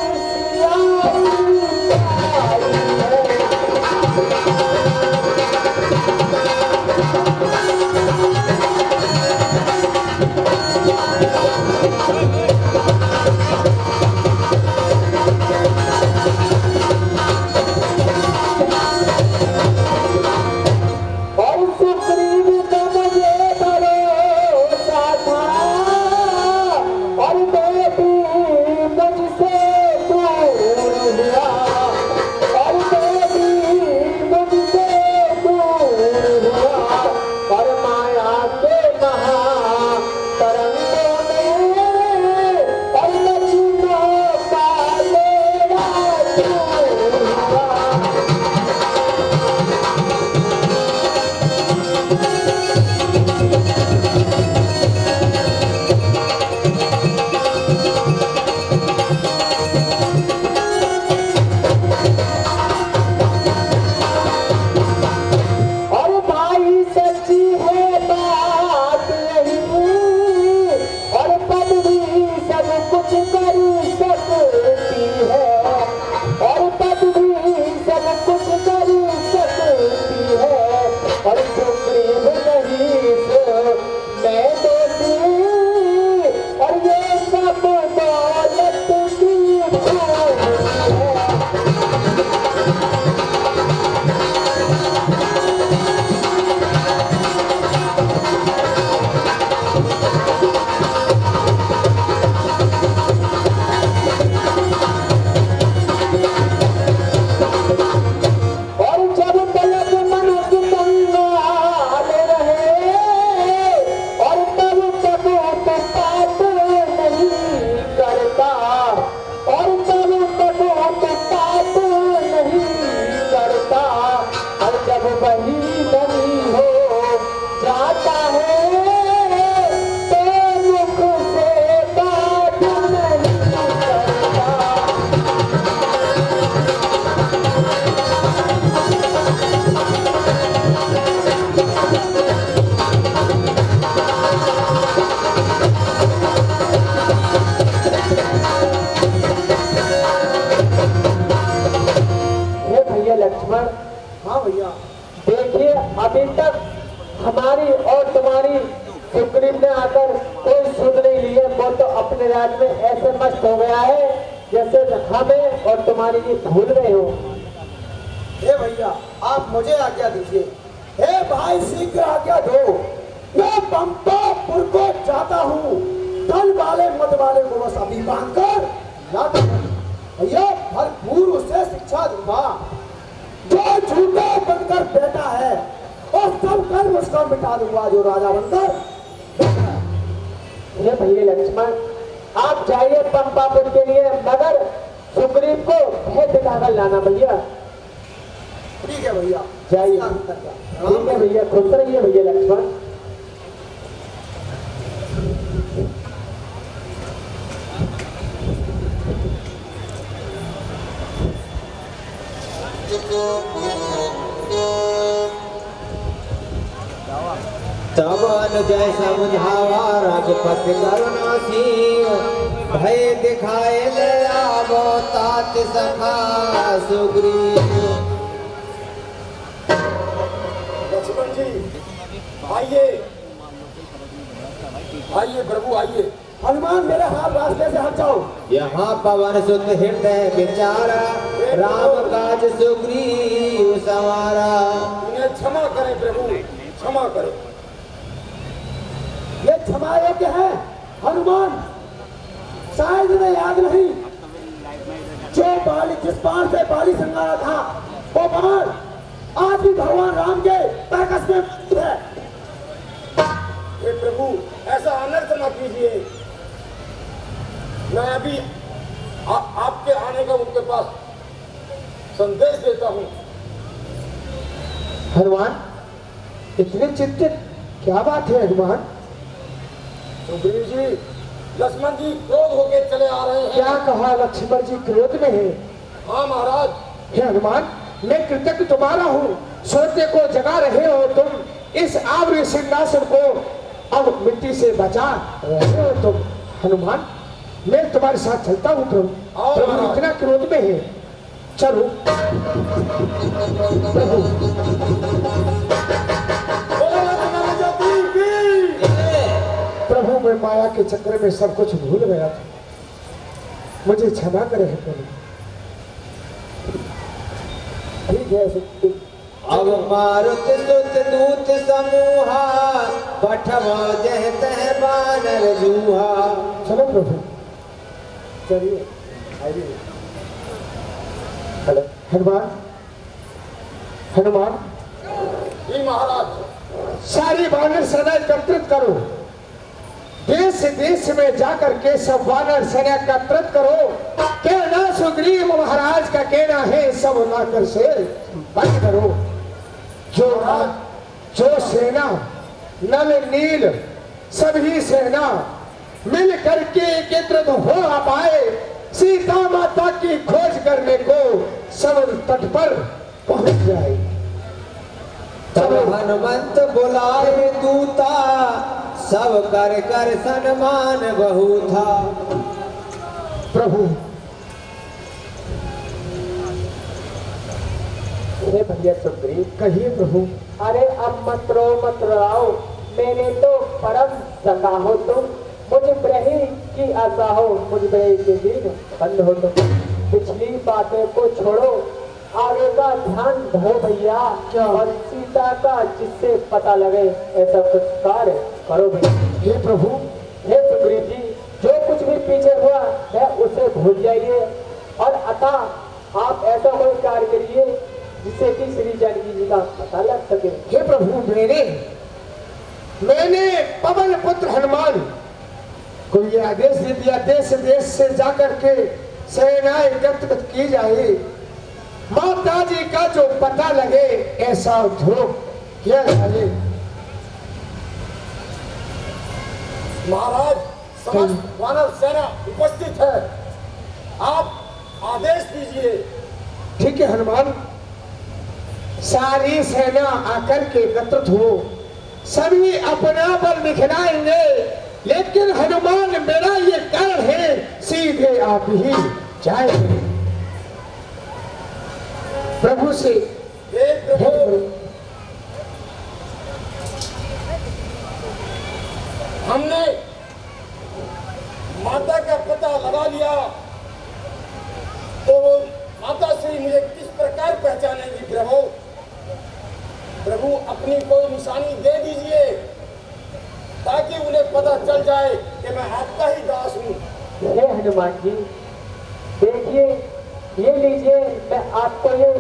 तब अनुजय समझावा रघुपति करुणा सिंह, भय दिखाए ले आवो तात सखा सुग्रीव। लक्ष्मण जी आइए, आइए प्रभु आइए। हनुमान रास्ते से हट जाओ। यहाँ पवन सुत हृदय विचारा, राम काज सुग्रीव सवारा। उन्हें क्षमा करें प्रभु, क्षमा करें। ये क्षमा योग्य है हनुमान, शायद इन्हें याद नहीं जो बाली, जिस बाण से बाली संगारा था वो बाण आज भी भगवान राम के तर्कस में है। हे प्रभु ऐसा अनर्थ न कीजिए। मैं अभी आपके आने का उनके पास संदेश देता हूँ। हनुमान इतने चिंतित, क्या बात है हनुमान? सुग्रीव जी, लक्ष्मण जी क्रोध होके चले आ रहे हैं। क्या कहा? लक्ष्मण जी क्रोध में है? हाँ महाराज। हे हनुमान, मैं कृतज्ञ तुम्हारा हूँ, सोते को जगा रहे हो तुम, इस आव्र सिंहासन को अब मिट्टी से बचा रहे हो तुम। हनुमान मैं तुम्हारे साथ चलता हूँ प्रभु। प्रभु इतना क्रोध में है, चलो प्रभु। प्रभु मैं माया के चक्र में सब कुछ भूल गया था, मुझे क्षमा करें प्रभु। ठीक है। अब मारुत सुत दूत समूहा, पठवा जह तह बानर जूहा। चलो प्रभु चलिए आइए। हनुमान, हनुमान जी महाराज। सारी वानर सेना एकत्रित करो, देश देश में जाकर के सब वानर सेना एकत्रित करो। कहना सुग्रीव महाराज का कहना है, सब लाकर से बंद करो। जो सेना नल नील सभी सेना मिल करके एकत्रित हो आ पाए, सीता माता की खोज करने को सब तट पर पहुंच जाए। तब हनुमंत बुलाए दूता, सब कर कर सन्मान बहु था। प्रभु हे भैया सुग्रीव, कहिए प्रभु। अरे अब मत रो मत रोओ, मैंने तो परम सका हो तुम, मुझ ब्रही की आशा हो, मुझ ब्रही के दिन बंद हो तुम। पिछली बातें को छोड़ो, आगे का ध्यान धरो भैया। और सीता का जिससे पता लगे ऐसा कुछ कार्य करो भैया। हे प्रभु, हे सुग्रीव जी, जो कुछ भी पीछे हुआ है उसे भूल जाइए, और अतः आप ऐसा कोई कार्य करिए जिससे कि श्री जानकी जी का पता लग सके। हे प्रभु, मैंने पवन पुत्र हनुमान को ये आदेश दे दिया, देश देश से जाकर के सेना एकत्रित की जाए, माता जी का जो पता लगे ऐसा उद्योग किया जाए। महाराज समस्त वानर सेना उपस्थित है, आप आदेश दीजिए। ठीक है हनुमान, सारी सेना आकर के एकत्रित हो, सभी अपना बल दिखलाएंगे, लेकिन हनुमान मेरा ये कारण है, सीधे आप ही जाएंगे प्रभु से। प्रभु हमने माता का पता लगा लिया, तो माता श्री मुझे किस प्रकार पहचानेंगी प्रभु? प्रभु अपनी कोई निशानी दे दीजिए ताकि उन्हें पता चल जाए कि मैं आपका ही दास हूँ। हे हनुमान जी, देखिए ये लीजिए, मैं आपको ये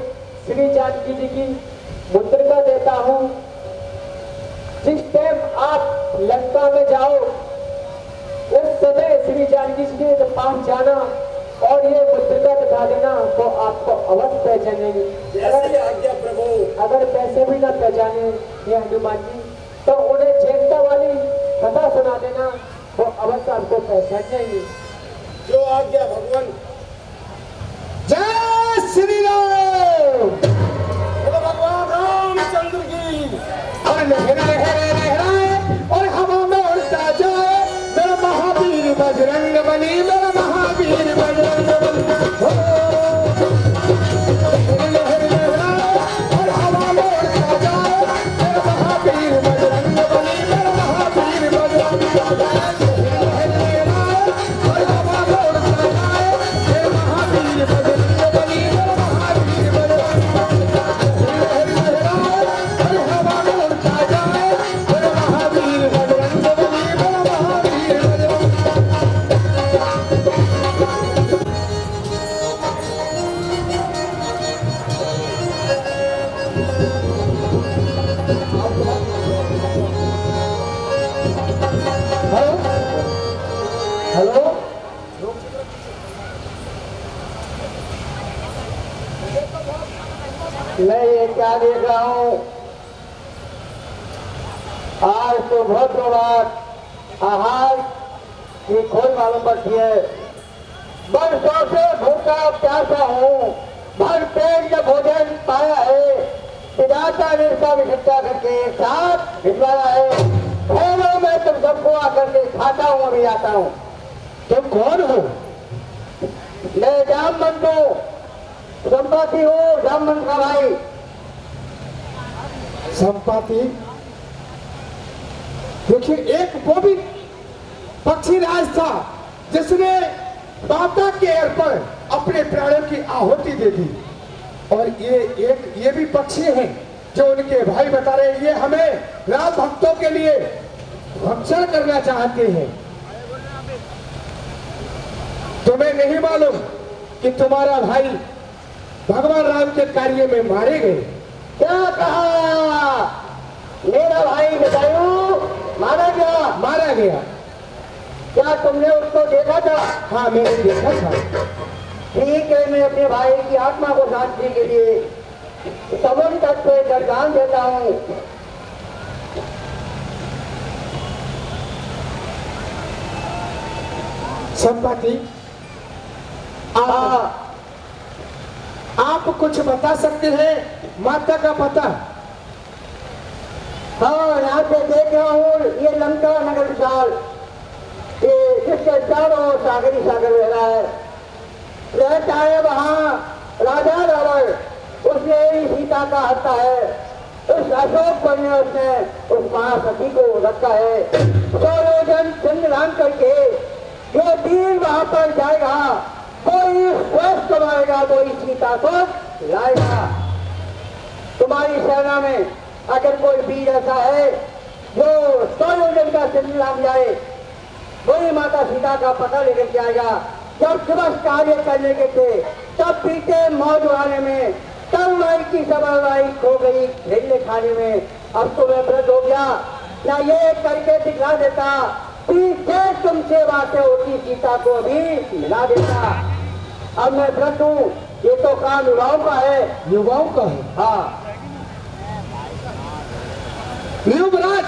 श्री जानकी जी की मुद्रिका देता हूँ। जिस टाइम आप लंका में जाओ उस समय श्री जानकी जी के पास जाना और ये मुद्रिका दिखा देना, तो आपको अवश्य पहचानेंगे। जैसी आज्ञा प्रभु। अगर पैसे भी न पहचाने ये हनुमान जी, तो उन्हें जेठता वाली कथा सुना देना, वो अवश्य आपको पहचान जाएंगे। जो आज्ञा भगवान। जय श्री राम। बोलो भगवान रामचंद्र की। और लहरा लहरा लहराए और हवा में उड़ता जाए मेरा महावीर बजरंग बली, मेरा महावीर बजरंग बली। लहर लहराए और हवा में उड़ता जाए मेरा महावीर बजरंग बली, मेरा महावीर बजरंग बली। लहर लहराए और मैं ये क्या देख रहा हूँ, आज तो बहुत बाद आहार की खोज मालूम पड़ती है। बरसों से भूखा प्यासा हूँ, भर पेट जब भोजन पाया है, पिताता ने इसका विशिष्टा करके एक साथ भिजवाया है। ठहरो, मैं तुम सबको आकर के खाता हूँ, अभी आता हूँ। तुम कौन हो? मैं जामवंत हूँ, संपाति हूँ, जामवंत का भाई। संपाति? देखिए, एक वो भी पक्षी राज था जिसने माता के अर्पण अपने प्राणों की आहुति दे दी, और ये भी पक्षी हैं जो उनके भाई बता रहे हैं, ये हमें राम भक्तों के लिए भक्षण करना चाहते हैं। तुम्हें नहीं मालूम कि तुम्हारा भाई भगवान राम के कार्य में मारे गए? क्या कहा? मेरा भाई जटायु मारा गया? मारा गया। क्या तुमने उसको देखा था? हाँ, मैंने देखा था। ठीक है, मैं अपने भाई की आत्मा को शांति के लिए समुद्र तट पे दरगाह देता हूँ। संपाति, आप कुछ बता सकते हैं माता का पता? हाँ, यहाँ से देख रहा हूँ, ये लंका नगर विशाल, ये जिसके चारों ओर सागरी सागर बह रहा है, रहता है वहाँ राजा रावण। उसने ही सीता का हत्या है। उस अशोक वन में उसने उस महासती को रखा है। सौरोजन चंद्रदान करके जो वीर वहां पर जाएगा, कोई स्वस्थ कमाएगा, कोई सीता को लाएगा। तुम्हारी सेना में अगर कोई वीर ऐसा है जो सौरोजन का चंद्रदान जाए, वही माता सीता का पता लेकर के आएगा। जब दिवस कार्य करने के थे तब बीते मौज उड़ाने में, तब माई की सबलवाई खो गई खेलने खाने में। अब तो मैं व्रत हो गया, ना ये करके दिखला देता, पीछे तुमसे बातें होती सीता को अभी मिला देता। अब मैं व्रत हूँ, ये तो काम युवाओं का है। युवाओं का है? हाँ। युवराज,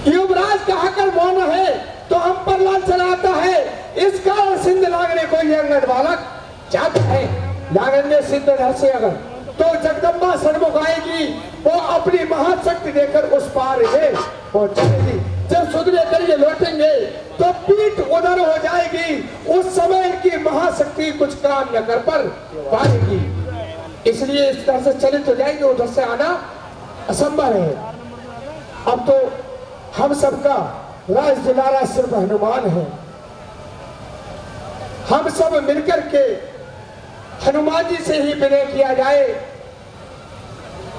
युवराज कहकर मौन है तो हम पर लाल चलाता है। इस कारण सिंध लागने को ये अंगद बालक जाता है। लागन में सिंध धर से अगर तो जगदम्बा सन्मुख आएगी, वो अपनी महाशक्ति देकर उस पार में पहुंचाएगी। जब सुधरे कर ये लौटेंगे तो पीठ उधर हो जाएगी। उस समय इनकी महाशक्ति कुछ काम न कर पर पाएगी, इसलिए इस तरह से चले तो जाएंगे, उधर से आना असंभव है। अब तो हम सबका राज दुलारा सिर्फ हनुमान है। हम सब मिलकर के हनुमान जी से ही विनय किया जाए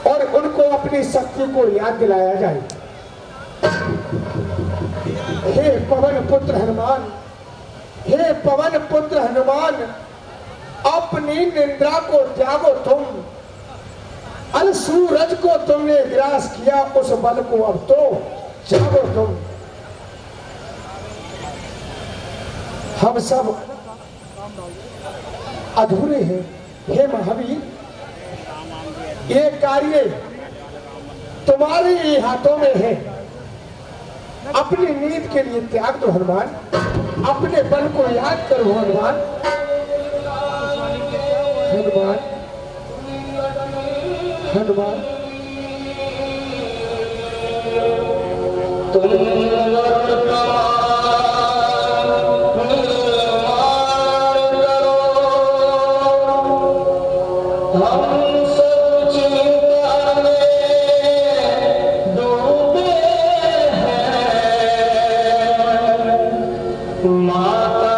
और उनको अपनी शक्ति को याद दिलाया जाए। हे पवन पुत्र हनुमान, हे पवन पुत्र हनुमान, अपनी निंद्रा को त्यागो तुम। अल सूरज को तुमने ग्रास किया, उस बल को अब तो जागो तुम। हम सब अधूरे हैं। हे महावीर, ये कार्य तुम्हारे ही हाथों में है। अपनी नींद के लिए त्याग दो हनुमान, अपने बल को याद करो हनुमान। हनुमान, हनुमान, माता